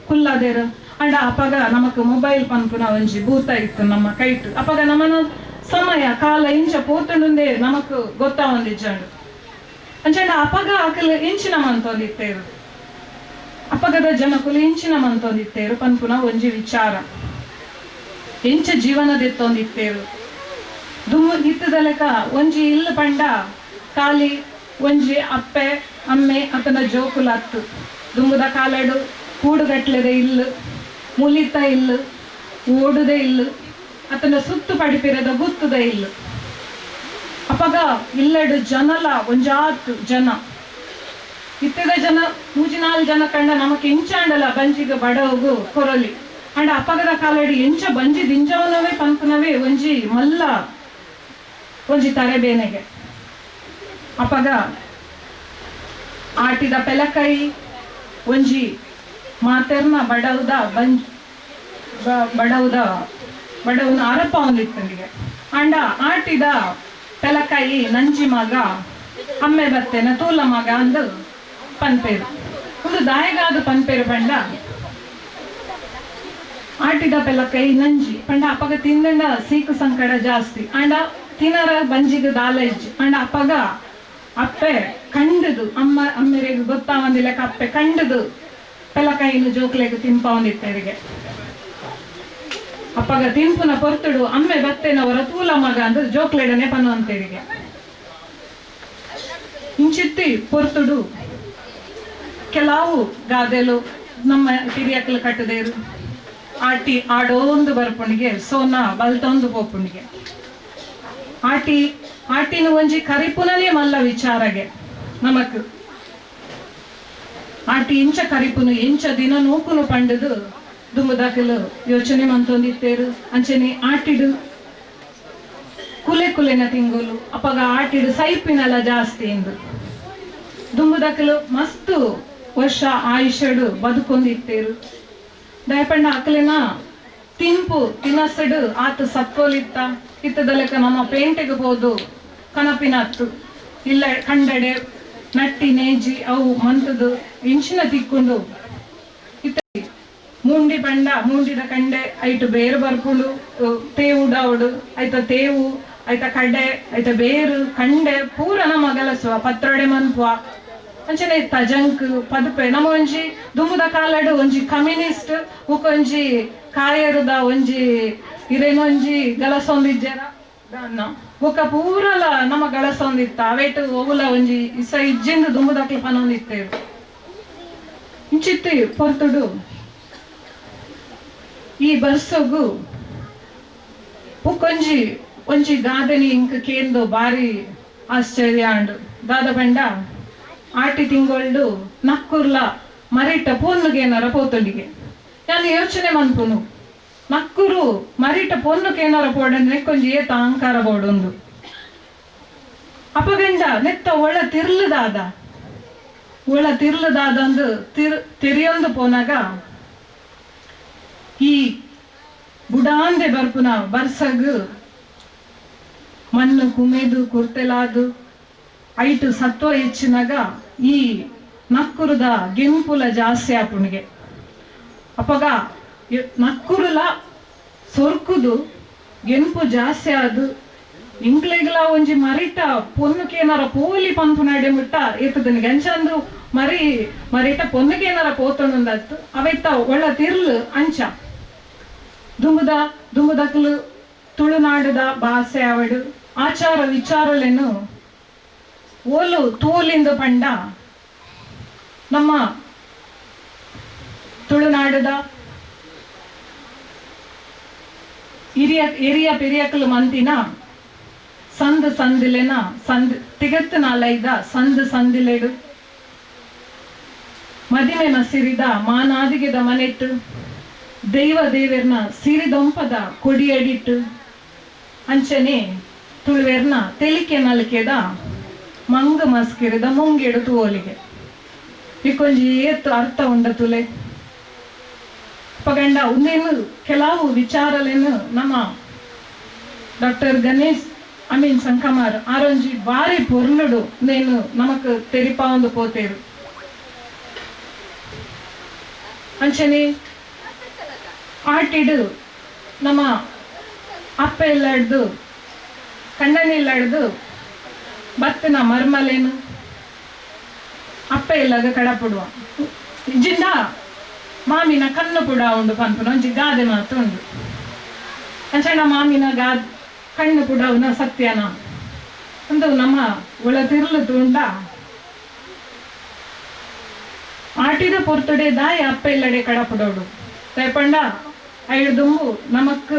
ಕುಲ್ಲದೇರು ಅಂಡ ಅಪ್ಪಾಗ ನಮಕ್ ಮೊಬೈಲ್ ಪನ್ಪುನ ಒಂಜಿ ಭೂತ ಇತ್ತು ನಮ್ಮ ಕೈಟ್ ಅಪ್ಪಾಗ ನಮ್ಮನ ಸಮಯ ಕಾಲ ಇಂಚ ಪೋತುಂಡೆ ನಮಕ್ ಗೊತ್ತಾ ಒಂದಿಜ್ಜಂಡು ಅಂಚಂಡ ಅಪಗ ಆಕಲು ಇಂಚಿನ ಮಂತೊಂದಿತ್ತೇರು ಅಪಗದ ಜನಕುಲು ಇಂಚಿನ ಮಂತೊಂದಿತ್ತೇರು ಪನ್ಪುನ ಒಂಜಿ ವಿಚಾರ ಇಂಚ ಜೀವನದೆತ್ತೊಂದಿತ್ತೇರು ದುಮ್ಮು ಇತ್ತದಲೆಕ ಒಂಜಿ ಇಲ್ಲು ಪಂಡ ಕಾಲಿ ಒಂಜಿ ಅಪ್ಪೆ ಅಮ್ಮೆ ಅತನ ಜೋಕುಲ ಹತ್ತು ದುಂಬುದ ಕಾಲಡು ಕೂಡುಗಟ್ಲೆದ ಇಲ್ಲು ಮುಲಿತ ಇಲ್ಲು ಓಡುದ ಇಲ್ಲು ಅತನ ಸುತ್ತು ಪಡಿಪಿರದ ಗುತ್ತುದ ಇಲ್ಲು ಅಪಗ ಇಲ್ಲೆಡು ಜನಲ ಒಂಜಾತು ಜನ ಇತ್ತದ ಜನ 3-4 ಜನ ಕಂಡ ನಮಕ್ ಇಂಚಾಂಡಲ ಬಂಜಿಗ ಬಡವಗು ಕೊರಲಿ ಅಂಡ ಅಪಗದ ಕಾಲಡಿ ಎಂಚ ಬಂಜಿ ದಿಂಜವನವೇ ಪಂಪನವೇ ಒಂಜಿ ಮಲ್ಲ ಒಂಜಿ ತರೆಬೇನೆಗೆ ಅಪಗ ಆಟಿದ ಪೆಲಕೈ ಒಂಜಿ ಮಾತೆರ್ನ ಬಡವುದ ಬಡವನ ಅರಪ ಒಂದಿತ್ತನಿಗೆ ಅಂಡ ಆಟಿದ ಪೆಲಕಾಯಿ ನಂಜಿ ಮಗ ಅಮ್ಮೆ ಬತ್ತೇನ ತೂಲ ಮಗ ಅಂದು ಪನ್ಪೇರು ಒಂದು ದಾಯಗಾದ ಪನ್ಪೇರು ಪಂಡ ಆಟಿದ ಪೆಲಕಾಯಿ ನಂಜಿ ಪಂಡ ಅಪ್ಪಗ ತಿಂದಂಡ ಸೀಕು ಸಂಕಟ ಜಾಸ್ತಿ ಅಂಡ ತಿನ್ನರ ಬಂಜಿಗ ದಾಲೇಜ್ ಅಂಡ ಅಪ್ಪಗ ಅಪ್ಪೆ ಕಂಡದು ಅಮ್ಮೆರೆಗೆ ಗೊತ್ತಾವಂದಿಲ್ಲ ಅಪ್ಪೆ ಕಂಡದು ಪೆಲಕಾಯಿನ ಜೋಕ್ಲೆಗೆ ತಿಂಪ ಒಂದಿತ್ತರಿಗೆ ಅಪ್ಪಗ ತಿಂಪುನ ಪೊರ್ತುಡು ಅಮ್ಮೆ ಬತ್ತೇನವರ ತೂಲ ಮಗ ಅಂದ್ರೆ ಜೋಕ್ಲೆಡನೆ ಪನ್ನುವಂತೇರಿಗೆ ಇಂಚಿತ್ತಿ ಪೊರ್ತುಡು ಕೆಲವು ಗಾದೆಲು ನಮ್ಮ ಹಿರಿಯಕ್ಕಲು ಕಟ್ಟದೇರು ಆಟಿ ಆಡೋಂದು ಬರ್ಪುಣಿಗೆ ಸೋನ ಬಲ್ತೊಂದು ಪೋಪುಣಿಗೆ ಆಟಿನ ಒಂಜಿ ಕರಿಪುನನೇ ಮಲ್ಲ ವಿಚಾರಗೆ ನಮಕ್ ಆಟಿ ಇಂಚ ಕರಿಪುನು ಇಂಚ ದಿನ ನೂಕುನು ಪಂಡದು ದುಂಬುದಾಕಲು ಯೋಚನೆ ಮಂತೊಂದಿತ್ತೇರು ಅಂಚನೆ ಆಟಿಡು ಕುಲೆನ ತಿಂಗುಲು ಅಪ್ಪಗ ಆಟಿಡು ಸೈಪಿನಲ್ಲ ಜಾಸ್ತಿ ಎಂದು ದುಂಬುದಾಕಲು ಮಸ್ತು ವರ್ಷ ಆಯುಷಡು ಬದುಕೊಂದಿತ್ತೇರು ದಯಪಂಡ ಅಕಲಿನ ತಿಂಪು ತಿನಸಡು ಆತ ಸತ್ಕೋಲಿತ್ತ ಇತ್ತದಲೆಕ ನಮ್ಮ ಪೇಂಟೆಗೆ ಹೋದು ಕನಪಿನ ಹತ್ತು ಇಲ್ಲ ಕಂಡಡೆ ನಟ್ಟಿ ನೇಜಿ ಅವು ಮಂತದು ಇಂಚಿನ ತಿಕ್ಕೊಂಡು ಮುಂಡಿ ಪಂಡ ಮುಂಡಿದ ಕಂಡೆ ಐಟು ಬೇರು ಬರ್ಪುಂಡು ತೇವು ಡಾವುಡು ಐತ ತೇವು ಐತ ಕಡೆ ಐತ ಬೇರು ಕಂಡೆ ಪೂರ ನಮ್ಮ ಗಲಸುವ ಪತ್ರೊಡೆ ಮನ್ಪುವ ಅಂಚನೆ ತಜಂಕ್ ಪದುಪೆ ನಮ್ಮ ಒಂಜಿ ದುಂಬುದ ಕಾಲಡು ಒಂಜಿ ಕಮ್ಯುನಿಸ್ಟ್ ಉಕೊಂಜಿ ಕಾಯರುದ ಒಂಜಿ ಇರೇನೊಂಜಿ ಗಲಸೊಂದಿಜ್ಜರ ಬೊಕ ಪೂರಲ ನಮ್ಮ ಗಳಸೊಂದಿತ್ತ ಅವೇಟು ಒವುಲ ಒಂಜಿ ಇಸ ಇಜ್ಜಿಂದು ದುಂಬುದಕ್ಲೆ ಪನೊಂದಿತ್ತೇರು ಇಂಚಿತ್ತಿ ಪೊರ್ತುಡು ಈ ಬರ್ಸೋಗು ಒಂಜಿ ಗಾದೆನಿ ಇಂಕ ಕೇಂದು ಬಾರಿ ಆಶ್ಚರ್ಯ ಅಂಡು ದಾದ ಪಂಡ ಆಟಿ ತಿಂಗೊಳ್ಡು ನಕ್ಕುರ್ಲ ಮರಿಟ ಪೊನ್ನುಗೇನಾರ ಪೋತೊಂಡಿಗೆ ನಾನು ಯೋಚನೆ ಮನ್ಪುನು ನಕ್ಕುರು ಮರಿಟ ಪೊನ್ನುಗೇನಾರ ಪೋಡಂದ್ರೆ ನೆಕ್ಕೊಂಜಿ ಏತ ಅಹಂಕಾರ ಬೋಡೊಂದು ಅಪಗಂಡ ನೆತ್ತ ಒಳ ತಿರ್ಲದಾದಂದು ತಿರಿಯೊಂದು ಪೋನಾಗ ಈ ಬುಡಾಂದೆ ಬರ್ಪುನ ಬರ್ಸಗ್ ಮಣ್ಣು ಕುಮೆದು ಕುರ್ತೆಲಾದು ಐಟು ಸತ್ವ ಹೆಚ್ಚಿನಾಗ ಈ ನಕ್ಕುರುದ ಗೆಂಪುಲ ಜಾಸ್ತಿ ಆಪುಣಿಗೆ ಅಪ್ಪಗ ನಕ್ಕುರುಲ ಸೊರ್ಕುದು ಗೆಂಪು ಜಾಸ್ತಿ ಆದು ಇಂಕ್ಲೆಗ್ಲ ಒಂಜಿ ಮರಿಟ ಪೊನ್ನುಕೇನಾರ ಪೋಲಿ ಪಂಪು ನಡೆ ಮುಟ್ಟ ಎತ್ತದನಿಗೆ ಅಂಚಂದು ಮರಿಟ ಪೊನ್ನುಕೇನಾರ ಪೋತೊಂದತ್ತು ಅವೈತ ಒಳ್ಳ ತಿರ್ಲು ಅಂಚ ದುಂಬುದಕ್ಲು ತುಳುನಾಡುದ ಭಾಷೆ ಅವಡು ಆಚಾರ ವಿಚಾರಲೇನು ಓಲು ತೂಲಿಂದು ಪಂಡ ನಮ್ಮ ತುಳುನಾಡುದ ಹಿರಿಯ ಪೆರಿಯಕಲು ಮಂತಿನ ಸಂದಿಲೆನ ತಿಗತ್ತು ನಾಲೈದ ಸಂದಿಲೆಡು ಮದಿಮೆ ಮಸಿರಿದ ಮಾನಾದಿಗೆದ ಮನೆಟ್ಟು ದೇವೆರ್ನ ಸಿರಿದೊಂಪದ ಕೊಡಿಯಡಿಟ್ಟು ಅಂಚನೆ ತುಳುವೆರ್ನ ತೆಲಿಕೆ ನಲಿಕೆದ ಮಂಗ ಮಸ್ಕಿರಿದ ಮುಂಗೆಡು ತೂಲಿಗೆ ಇಕ್ಕೊಂಜಿ ಏತ್ ಅರ್ಥ ಉಂಡತುಲೆ ಪಗಂಡ ಒಂದೇನು ಕೆಲವು ವಿಚಾರಲೇನು ನಮ್ಮ ಡಾಕ್ಟರ್ ಗಣೇಶ್ ಸಂಕಮಾರ್ ಆರೊಂಜಿ ಬಾರಿ ಪೊರ್ಲುಡು ನೇನು ನಮಕ್ ತೆರಿಪಾ ಒಂದು ಪೋತೇರು ಅಂಚನೆ ಆಟಿಡು ನಮ್ಮ ಅಪ್ಪ ಎಲ್ಲ ಹಿಡ್ದು ಕಣ್ಣನೆಲ್ಲ ಹಿಡ್ದು ಬತ್ತನ ಮರ್ಮಲೇನು ಅಪ್ಪ ಇಲ್ಲಾಗ ಕಡಪುಡುವ ಇಜ್ಜಿಂದ ಮಾಮಿನ ಕಣ್ಣು ಪುಡ ಉಂಡು ಪಂಪುನ ಒಂಜಿ ಗಾದೆ ಮಾತು ಉಂಡು ಅಂಚಣ್ಣ ಮಾಮಿನ ಕಣ್ಣು ಪುಡವನ ಸತ್ಯನ ಒಂದು ನಮ್ಮ ಒಳ ತಿರ್ಲು ತುಂಡ ಆಟಿದ ಪೊರ್ತುಡೆ ದಾಯಿ ಅಪ್ಪ ಇಲ್ಲಡೆ ಕಡಪುಡೋಡು ತೈಪಂಡ ಐದು ದುಂಬು ನಮಕ್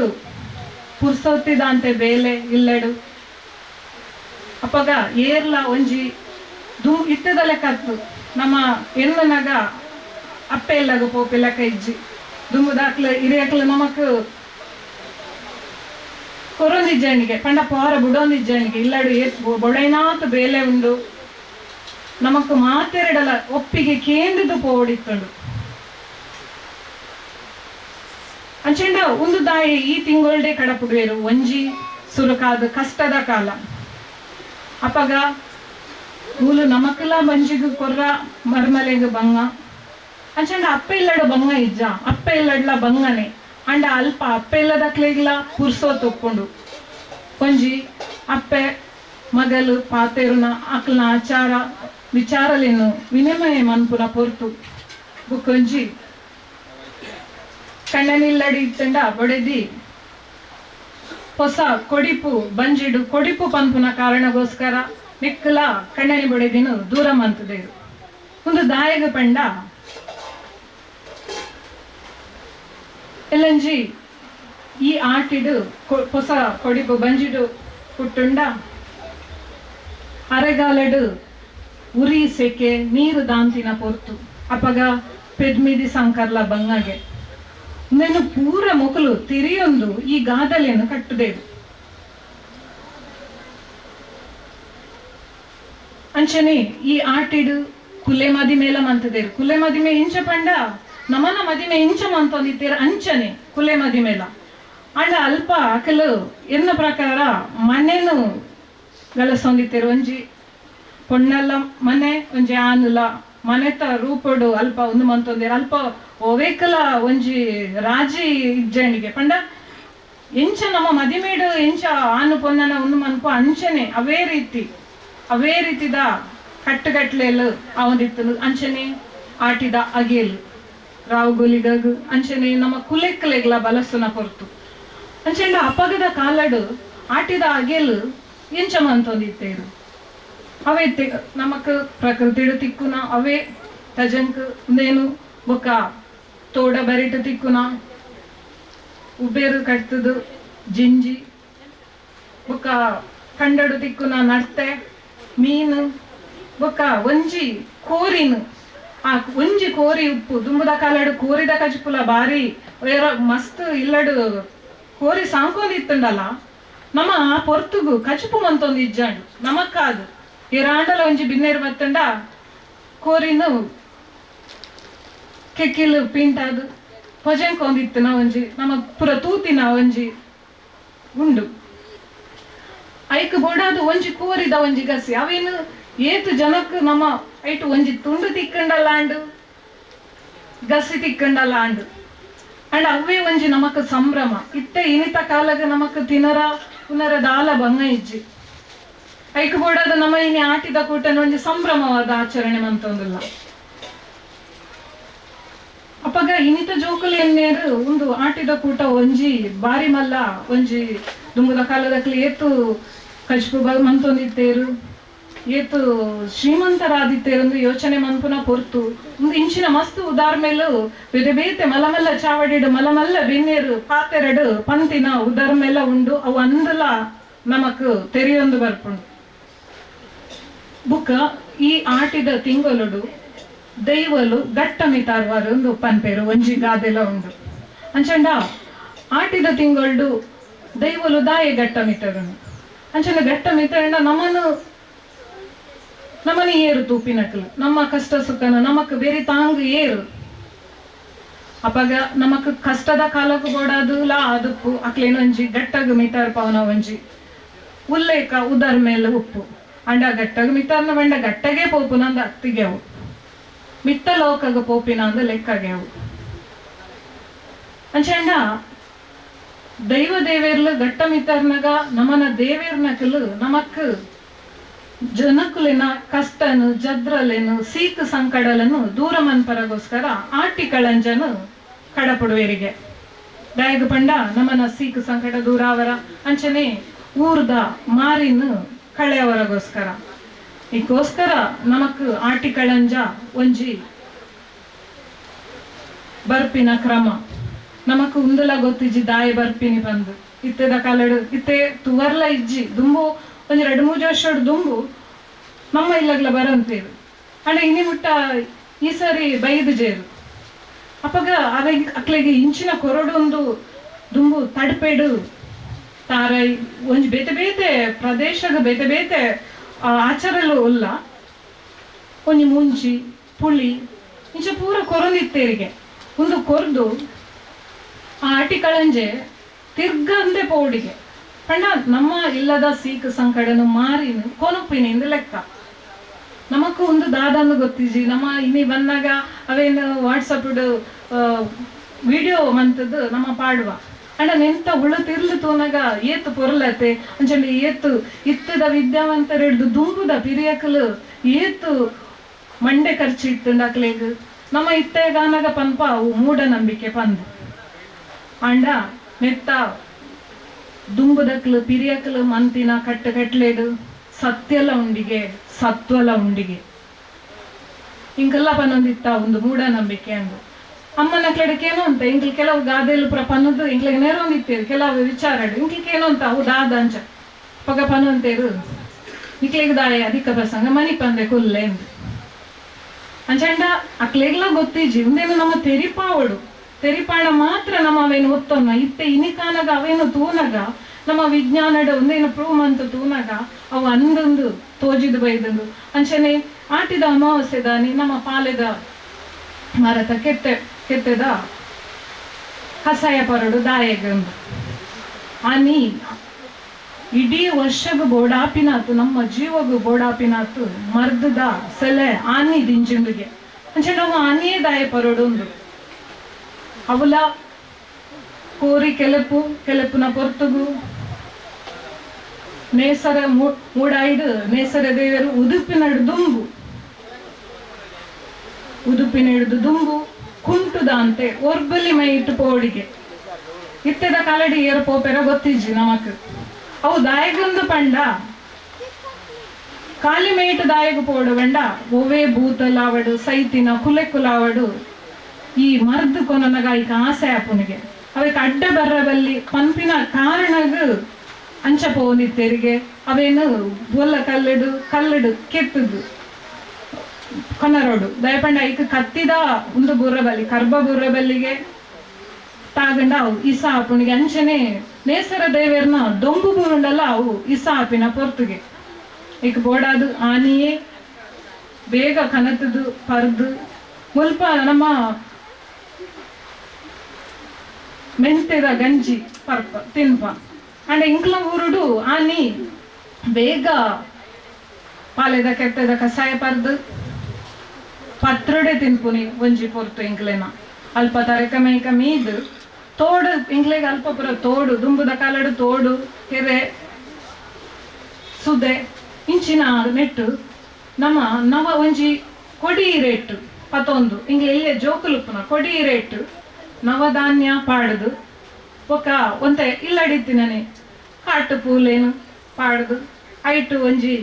ಪುರ್ಸೊತ್ತಿದಂತೆ ಬೇಲೆ ಇಲ್ಲಡು ಅಪ್ಪಗ ಏರ್ಲ ಒಂಜಿ ದುಂಬು ಇಟ್ಟದ ಲೆಕ್ಕತ್ತು ನಮ್ಮ ಎನ್ನನಾಗ ಅಪ್ಪ ಇಲ್ಲಾಗ ಪೋಪಿಲ್ಲಕ ಇಜ್ಜಿ ದುಂಬು ದಾಕ್ಲ ಹಿರಿಯಕ್ಲು ನಮಕ್ ಕೊರೊಂದಿಜ್ಜನಿಗೆ ಪಂಡ ಪೋರ ಬುಡೊಂದಿಜ್ಜನಿಗೆ ಇಲ್ಲಡು ಬೊಡೈನಾತು ಬೇಲೆ ಉಂಡು ನಮಕ್ ಮಾತೆರಡಲ ಒಪ್ಪಿಗೆ ಕೇಂದ್ರದು ಪೋಡಿತ್ತುಂಡು ಅಂಚೆಂಡ ಒಂದು ದಾಯಿ ಈ ತಿಂಗೊಳ್ಡೆ ಕಡಪುಡುವೆರು ಒಂಜಿ ಸುರುಕಾದ ಕಷ್ಟದ ಕಾಲ ಅಪ್ಪಗ ಮೂಲು ನಮಕಲ ಬಂಜಿಗು ಕೊರ್ರ ಮರ್ಮಲೆಗು ಬಂಗ ಅಂಚಂಡ ಅಪ್ಪ ಇಲ್ಲಡು ಬಂಗ ಇಜ್ಜ ಅಪ್ಪ ಇಲ್ಲಡ್ಲ ಬಂಗನೆ ಅಂಡ ಅಲ್ಪ ಅಪ್ಪ ಇಲ್ಲದಕ್ಲೆಗ್ಲ ಪುರ್ಸೋ ತೊಕ್ಕೊಂಡು ಒಂಜಿ ಅಪ್ಪೆ ಮಗಲು ಪಾತೆರುನ ಅಕ್ಲನ ಆಚಾರ ವಿಚಾರಲೇನು ವಿನಿಮಯ ಮನ್ಪುನ ಪೊರ್ತು ಬುಕ್ಕೊಂಜಿ ಕಣ್ಣನಿಲ್ಲಡಿ ಇತ್ತಂಡ ಬೊಡೆದಿ ಹೊಸ ಕೊಡಿಪು ಬಂಜಿಡು ಕೊಡಿಪು ಪಂಪುನ ಕಾರಣಗೋಸ್ಕರ ನಿಕ್ಕಲ ಕಣ್ಣನಿ ಬೊಡೆದಿನು ದೂರ ಮಂತದೇರು ಒಂದು ದಾಯಗ ಪಂಡ ಎಲ್ಲಂಜಿ ಈ ಆಟಿಡು ಹೊಸ ಕೊಡಿಪು ಬಂಜಿಡು ಪುಟ್ಟುಂಡ ಅರೆಗಾಲಡು ಉರಿ ಸೆಕೆ ನೀರು ದಾಂತಿನ ಪೊರ್ತು ಅಪಗ ಪೆದ್ಮಿದಿ ಸಂಕರ್ಲ ಬಂಗಗೆ నేను ಪೂರ ಮೊಕಲು ತಿರಿಯೊಂದು ಈ ಗಾದಲೆಯನ್ನು ಕಟ್ಟುದೇವು ಅಂಚನೆ ಈ ಆಟಿಡು ಕುಲೆ ಮದಿಮೇಲ ಮಂತದೇರು ಕುಲೆ ಮದಿಮೆ ಇಂಚ ಪಂಡ ನಮನ ಮದಿಮೆ ಇಂಚ ಮಂತೊಂದಿತ್ತೀರ ಅಂಚನೆ ಕುಲೆ ಮದಿಮೇಲ ಅಂಡ ಅಲ್ಪ ಅಕಲು ಎನ್ನ ಪ್ರಕಾರ ಮನೆನು ಗಳಸೊಂದಿತ್ತೇರು ಒಂಜಿ ಪೊಣ್ಣಲ್ಲ ಮನೆ ಒಂಜಿ ಆನುಲ ಮನೆತ ರೂಪಡು ಅಲ್ಪ ಒಂದು ಮಂತೊಂದಿರ ಅಲ್ಪ ಓವೇಕಲ ಒಂಜಿ ರಾಜಿ ಇಜ್ಜಣಿಗೆ ಪಂಡ ಎಂಚ ನಮ್ಮ ಮದಿಮೇಡು ಎಂಚ ಆನು ಪೊನ್ನನ ಒಂದು ಮನ್ಪು ಅಂಚನೆ ಅವೇ ರೀತಿದ ಕಟ್ಟುಗಟ್ಲೆಲು ಅವನಿತ್ತು ಅಂಚನೆ ಆಟಿದ ಅಗೇಲು ರಾವುಗುಲಿಗು ಅಂಚನೆ ನಮ್ಮ ಕುಲೆಕ್ಕಲೆಗ್ಲ ಬಲಸುನ ಪೊರ್ತು ಅಂಚೆಂಡ ಅಪಗದ ಕಾಲಡು ಆಟಿದ ಅಗೇಲು ಎಂಚ ಮಂತೊಂದಿತ್ತೇರು ಅವೇ ನಮಕ್ ಪ್ರಕೃತಿಡು ತಿಕ್ಕುನ ಅವೇ ತಜಂಕ್ ನೇನು ಬೊಕ್ಕ ತೋಡ ಬರಿಟು ತಿಕ್ಕುನ ಉಬೇರು ಕಟ್ತದು ಜಿಂಜಿ ಬೊಕ್ಕ ಕಂಡಡು ತಿಕ್ಕುನ ನಡ್ತೆ ಮೀನು ಬೊಕ್ಕ ಒಂಜಿ ಕೋರಿನು ಆ ಒಂಜಿ ಕೋರಿ ಉಪ್ಪು ದುಂಬುದ ಕಾಲಡು ಕೋರಿದ ಕಜುಪುಲ ಬಾರಿ ಮಸ್ತ್ ಇಲ್ಲಡು ಕೋರಿ ಸಾಂಕೊಂದಿತ್ತುಂಡಲ್ಲ ನಮ್ಮ ಪೊರ್ತುಗು ಕಚುಪು ಮಂತೊಂದು ಇಜ್ಜಾಂಡು ನಮಕ್ಕಾದು ಇರಾಂಡಲ ಒಂಜಿ ಬಿನ್ನೇರು ಬತ್ತಂಡ ಕೋರಿನು ಕೆಕ್ಕಿಲು ಪಿಂಟಾದು ಹೊಜಂಕೊಂದಿತ್ತುನ ಒಂಜಿ ನಮ್ಮ ಪುರ ತೂತಿನ ಒಂಜಿ ಉಂಡು ಐಕ್ ಬೋಡಾದು ಒಂಜಿ ಕೋರಿದ ಒಂಜಿ ಗಸಿ ಅವೇನು ಏತು ಜನಕ್ ನಮ್ಮ ಐಟು ಒಂಜಿ ತುಂಡು ತಿಕ್ಕಂಡಲ್ಲ ಅಂಡು ಗಸಿ ತಿಕ್ಕಂಡಲ್ಲ ಅಂಡು ಅಂಡ್ ಅವೇ ಒಂಜಿ ನಮಕ್ ಸಂಭ್ರಮ ಇತ್ತೆ ಇನಿತ ಕಾಲಗ ನಮಕ್ ತಿನರ ಪುನರ ದಾಲ ಬಂಗ ಇಜ್ಜಿ ಐಕ್ ಬೋಡಾದ ನಮ್ಮ ಇನಿ ಆಟಿದ ಕೂಟನ ಒಂಜಿ ಸಂಭ್ರಮವಾದ ಆಚರಣೆ ಮಂತೊಂದುಲ್ಲ ಅಪ್ಪಗ ಇನಿತ ಜೋಕುಲು ಎನ್ನೇರು ಒಂದು ಆಟಿದ ಕೂಟ ಒಂಜಿ ಬಾರಿ ಮಲ್ಲ ಒಂಜಿ ದುಂಬುದ ಕಾಲದಕ್ಲಿ ಏತು ಕಜ್ಪು ಮಂತೊಂದಿತ್ತೇರು ಏತು ಶ್ರೀಮಂತರಾದಿತ್ತೇರೊಂದು ಯೋಚನೆ ಮನ್ಪುನ ಪೊರ್ತು ಒಂದು ಇಂಚಿನ ಮಸ್ತ್ ಉದಾರ್ ಮೇಲು ಬೇತೆ ಬೇತೆ ಮಲಮಲ್ಲ ಚಾವಡಿಡು ಮಲಮಲ್ಲ ಬೆನ್ನೇರು ಪಾತೆರಡು ಪಂತಿನ ಉದಾರ್ ಮೇಲ ಉಂಡು ಅವು ಅಂದಲ ನಮಕ್ ತೆರೆಯೊಂದು ಬರ್ಪುಂಡು ಬುಕ್ಕ ಈ ಆಟಿದ ತಿಂಗೊಲುಡು ದೈವಲು ಗಟ್ಟಮಿತಾರ್ವಾರು ಒಂದು ಪನ್ಪೇರು ಒಂಜಿ ಗಾದೆಲ ಉಂಡು ಅಂಚಂಡ ಆಟಿದ ತಿಂಗೊಳ್ಡು ದೈವಲು ದಾಯೆ ಗಟ್ಟಮಿತರು ಅಂಚಂಡ ಗಟ್ಟಮಿತಂಡ ನಮ್ಮನು ನಮ್ಮನೆ ಏರು ತೂಪಿನಕಲು ನಮ್ಮ ಕಷ್ಟ ಸುಖನ ನಮಕ್ ಬೇರೆ ತಾಂಗ್ ಏರು ಅಪಗ ನಮಕ್ ಕಷ್ಟದ ಕಾಲಕ್ಕೆ ಬೋಡಾದು ಲಾ ಅದಪ್ಪು ಅಕ್ಲೇನೊಂಜಿ ಗಟ್ಟಗ ಮಿತಾರ್ ಪವನ ಒಂಜಿ ಉಲ್ಲೇಖ ಉದರ್ ಮೇಲೆ ಉಪ್ಪು ಅಂಡ ಗಟ್ಟಗ ಮಿತಾರ್ನ ಬಂಡ ಗಟ್ಟಗೆ ಪೋಪುನಂದ ಅತ್ತಿಗೆವು ಮಿತ್ತ ಲೋಕಗ ಪೋಪಿನಂದ ಲೆಕ್ಕಗೆವು ಅಂಚಂಡ ದೈವ ದೇವೇರ್ಲು ಗಟ್ಟ ಮಿತಾರ್ನಗ ನಮನ ದೇವೇರ್ನಕಲು ನಮಕ್ ಜನಕುಲಿನ ಕಷ್ಟನು ಜದ್ರಲೆನು ಸೀಕ್ ಸಂಕಡలను ದೂರ ಮನ್ಪರಗೋಸ್ಕರ ಆಟಿಕಳಂಜನು ಕಡಪುಡುವೆರಿಗೆ ದಯಗ ಪಂಡ ನಮನ ಸೀಕ್ ಸಂಕಟ ದೂರಾವರ ಅಂಚನೆ ಊರ್ದ ಮಾರಿನ ಕಳೆಯವರಗೋಸ್ಕರ ಈಗೋಸ್ಕರ ನಮಕ್ ಆಟಿಕಳಂಜ ಒಂಜಿ ಬರ್ಪಿನ ಕ್ರಮ ನಮಕ್ ಉಂದಲ ಗೊತ್ತಿಜ್ಜಿ ದಾಯ ಬರ್ಪಿನಿ ಬಂದು ಇತ್ತೆದ ಕಾಲಡು ಇತ್ತೆ ತುವರ್ಲ ಇಜ್ಜಿ ದುಂಬು ಒಂಜಿ 2-3 ವರ್ಷ ದುಂಬು ನಮ್ಮ ಇಲ್ಲಗ್ಲ ಬರಂತೇವೆ ಅಣ್ಣ ಇನ್ನಿ ಮುಟ್ಟ ಈ ಸಾರಿ ಬೈದು ಜೇರು ಅಪ್ಪಗ ಅಕ್ಲೆಗೆ ಇಂಚಿನ ಕೊರಡೊಂದು ದುಂಬು ತಡ್ಪೆಡು ತಾರೈ ಒಂಜಿ ಬೇತೆ ಬೇತೆ ಪ್ರದೇಶಗ ಬೇತೆ ಬೇತೆ ಆಚಾರಲು ಉಲ್ಲ ಒಂಜಿ ಮುಂಚಿ ಪುಳಿ ಇಂಚ ಪೂರ ಕೊರೊಂದಿತ್ತೇರಿಗೆ ಒಂದು ಕೊರ್ದು ಆ ಆಟಿಕಳಂಜೆ ತಿರ್ಗಂದೆ ಪೌಡಿಗೆ ಪಂಡ ನಮ್ಮ ಇಲ್ಲದ ಸೀಕ್ ಸಂಕಡನು ಮಾರಿನು ಕೊನೊಪ್ಪಿನಿಂದ ಲೆಕ್ಕ ನಮಕ್ ಒಂದು ದಾದನ್ನು ಗೊತ್ತಿಜಿ ನಮ್ಮ ಇನ್ನಿ ಬಂದಾಗ ಅವೇನು ವಾಟ್ಸಪ್ ವಿಡಿಯೋ ಮಂತದ್ದು ನಮ್ಮ ಪಾಡುವ ಅಂಡ ನೆಂತ ಉಳ್ಳು ತಿರ್ಲು ತೋನಾಗ ಏತು ಪೊರ್ಲತೆ ಅಂಚಂಡಿ ಏತು ಇತ್ತದ ವಿದ್ಯಾವಂತರ ಹಿಡ್ದು ದುಂಬುದ ಪಿರಿಯಕಲು ಏತು ಮಂಡೆ ಖರ್ಚು ಇತ್ತುಂಡಕ್ಲೆಗ್ ನಮ್ಮ ಇತ್ತೆ ಗಾನಗ ಪನ್ಪ ಅವು ಮೂಢನಂಬಿಕೆ ಪಂದು ಅಂಡ ನೆತ್ತ ದುಂಬುದಕ್ಲು ಪಿರಿಯಕಲು ಮಂತಿನ ಕಟ್ಟುಕಟ್ಲೇಡು ಸತ್ಯಲ ಉಂಡಿಗೆ ಸತ್ವಲ ಉಂಡಿಗೆ ಇಂಕೆಲ್ಲ ಪನ್ನೊಂದಿತ್ತ ಒಂದು ಮೂಢನಂಬಿಕೆ ಅಂದು ಅಮ್ಮನ ಕಡೆಗೇನೋ ಅಂತ ಇಂಕ್ಲಿ ಕೆಲವು ಗಾದೆಲು ಪುರ ಪನ್ನದು ಇಂಕ್ಲಿಗೆ ನೇರೊಂದಿತ್ತೇರು ಕೆಲವು ವಿಚಾರಡು ಇಂಕ್ಲಿಗೇನೋ ಅಂತ ಅವು ದಾದ ಅಂಚ ಪಗ ಪನ್ನೊಂತೇರು ಇಂಕ್ಲಿಗೆ ದಾಯ ಅಧಿಕ ಪ್ರಸಂಗ ಮನಿ ಪಂದೆ ಕುಲ್ಲೆ ಎಂದು ಅಂಚಂಡ ಅಕ್ಲೆಗ್ಲ ಗೊತ್ತಿಜಿ ಒಂದೇನು ನಮ್ಮ ತೆರಿಪಾವಡು ತೆರಿಪಾಣ ಮಾತ್ರ ನಮ್ಮ ಅವೇನು ಒತ್ತೊನ್ನ ಇತ್ತೆ ಇನಿಕಾನಗ ಅವೇನು ತೂನಗ ನಮ್ಮ ವಿಜ್ಞಾನದ ಒಂದೇನು ಪ್ರೂವ್ ಅಂತ ತೂನಗ ಅವು ಅಂದೊಂದು ತೋಜಿದು ಬೈದಂದು ಅಂಚನೆ ಆಟಿದ ಅಮಾವಾಸ್ಯೆದಾನಿ ನಮ್ಮ ಪಾಲೆದ ಮರತ ಕೆತ್ತೆದ ಕಸಾಯ ಪರಡು ದಾಯಗಂದು ಆನಿ ಇಡೀ ವರ್ಷಗೂ ಬೋಡಾಪಿನಾತು ನಮ್ಮ ಜೀವಗೂ ಬೋಡಾಪಿನಾತು ಮರ್ದದ ಸೆಲೆ ಆನಿ ದಿಂಜಿಂಡಿಗೆ ಅಂಚೆ ನಾವು ಆನಿಯೇ ದಾಯ ಪರಡು ಒಂದು ಅವಲ ಕೋರಿ ಕೆಲೆಪುನ ಪೊರ್ತುಗು ನೇಸರ ಮೂಡಾಯ್ದು ನೇಸರ ದೇವರು ಉದುಪಿನ ಹಿಡಿದು ದುಂಬು ಕುಂಟುದ ಅಂತೆ ಒರ್ಬಲಿ ಮೈ ಇಟ್ಟು ಪೋಡಿಗೆ ಇತ್ತೆದ ಕಾಲಡಿ ಏರ ಪೋಪೆರ ಗೊತ್ತಿಜ್ಜಿ ನಮಕ್ ಅವು ದಾಯಗೊಂದು ಪಂಡ ಕಾಲಿ ಮೇಯ್ಟು ದಾಯಗು ಪೋಡು ಬಂಡ ಒವೇ ಬೂತಲಾವಡು ಸೈತಿನ ಕುಲೆಕುಲಾವಡು ಈ ಮರ್ದು ಕೊನನಗ ಈಗ ಆಸೆ ಆಪುನಿಗೆ ಅವಕ್ಕೆ ಅಡ್ಡ ಬರ್ರಬಲ್ಲಿ ಪಂಪಿನ ಕಾರಣಗ ಅಂಚ ಪೋನಿತ್ತೇರಿಗೆ ಅವೇನು ಒಲ್ಲ ಕಲ್ಲಡು ಕೆತ್ತದು ಕೊನರೋಡು ದಯಪಂಡ ಈಗ ಕತ್ತಿದ ಒಂದು ಬುರ್ರಬಲ್ಲಿ ಕರ್ಬ ಬುರ್ರಬಲ್ಲಿಗೆ ತಾಗಂಡ ಅವು ಇಸ ಆಪುನಿಗೆ ಅಂಚನೆ ನೇಸರ ದೇವೇರ್ನ ದೊಂಬು ಬುರುಂಡಲ್ಲ ಅವು ಇಸ ಆಪಿನ ಪೊರ್ತುಗೆ ಈಗ ಬೋಡಾದು ಆನಿಯೇ ಬೇಗ ಕನತದು ಪರ್ದು ಮುಲ್ಪ ನಮ್ಮ ಮೆಂತೆದ ಗಂಜಿ ಪರ್ಪ ತಿನ್ಪ ಅಂಡ್ ಇಂಕ್ಲ ಊರುಡು ಆನಿ ಬೇಗ ಪಾಲೆದ ಕೆತ್ತದ ಕಸಾಯ ಪರ್ದು ಪತ್ರಡೆ ತಿನ್ಪುನಿ ಒಂಜಿ ಪೊರ್ತು ಇಂಕ್ಲೆನ ಅಲ್ಪ ತರಕಮೈಕ ಮೀದು ತೋಡು ಇಂಕ್ಲೆಗೆ ಅಲ್ಪ ಪುರ ತೋಡು ದುಂಬುದ ಕಾಲಡು ತೋಡು ಕೆರೆ ಸುದೆ ಇಂಚಿನ ನೆಟ್ಟು ನಮ್ಮ ನವ ಒಂಜಿ ಕೊಡಿ ರೇಟ್ ಪತ್ತೊಂದು ಇಂಗ್ಲೆ ಇಲ್ಲೇ ಜೋಕುಲುಪ್ಪುನ ಕೊಡಿ ರೇಟ್ ನವಧಾನ್ಯ ಪಾಡುದು ಒಕ್ಕ ಒಂತೆ ಇಲ್ಲಡಿತ್ತಿನೇ ಕಾಟು ಪೂಲೇನು ಪಾಡುದು ಐಟು ಒಂಜಿ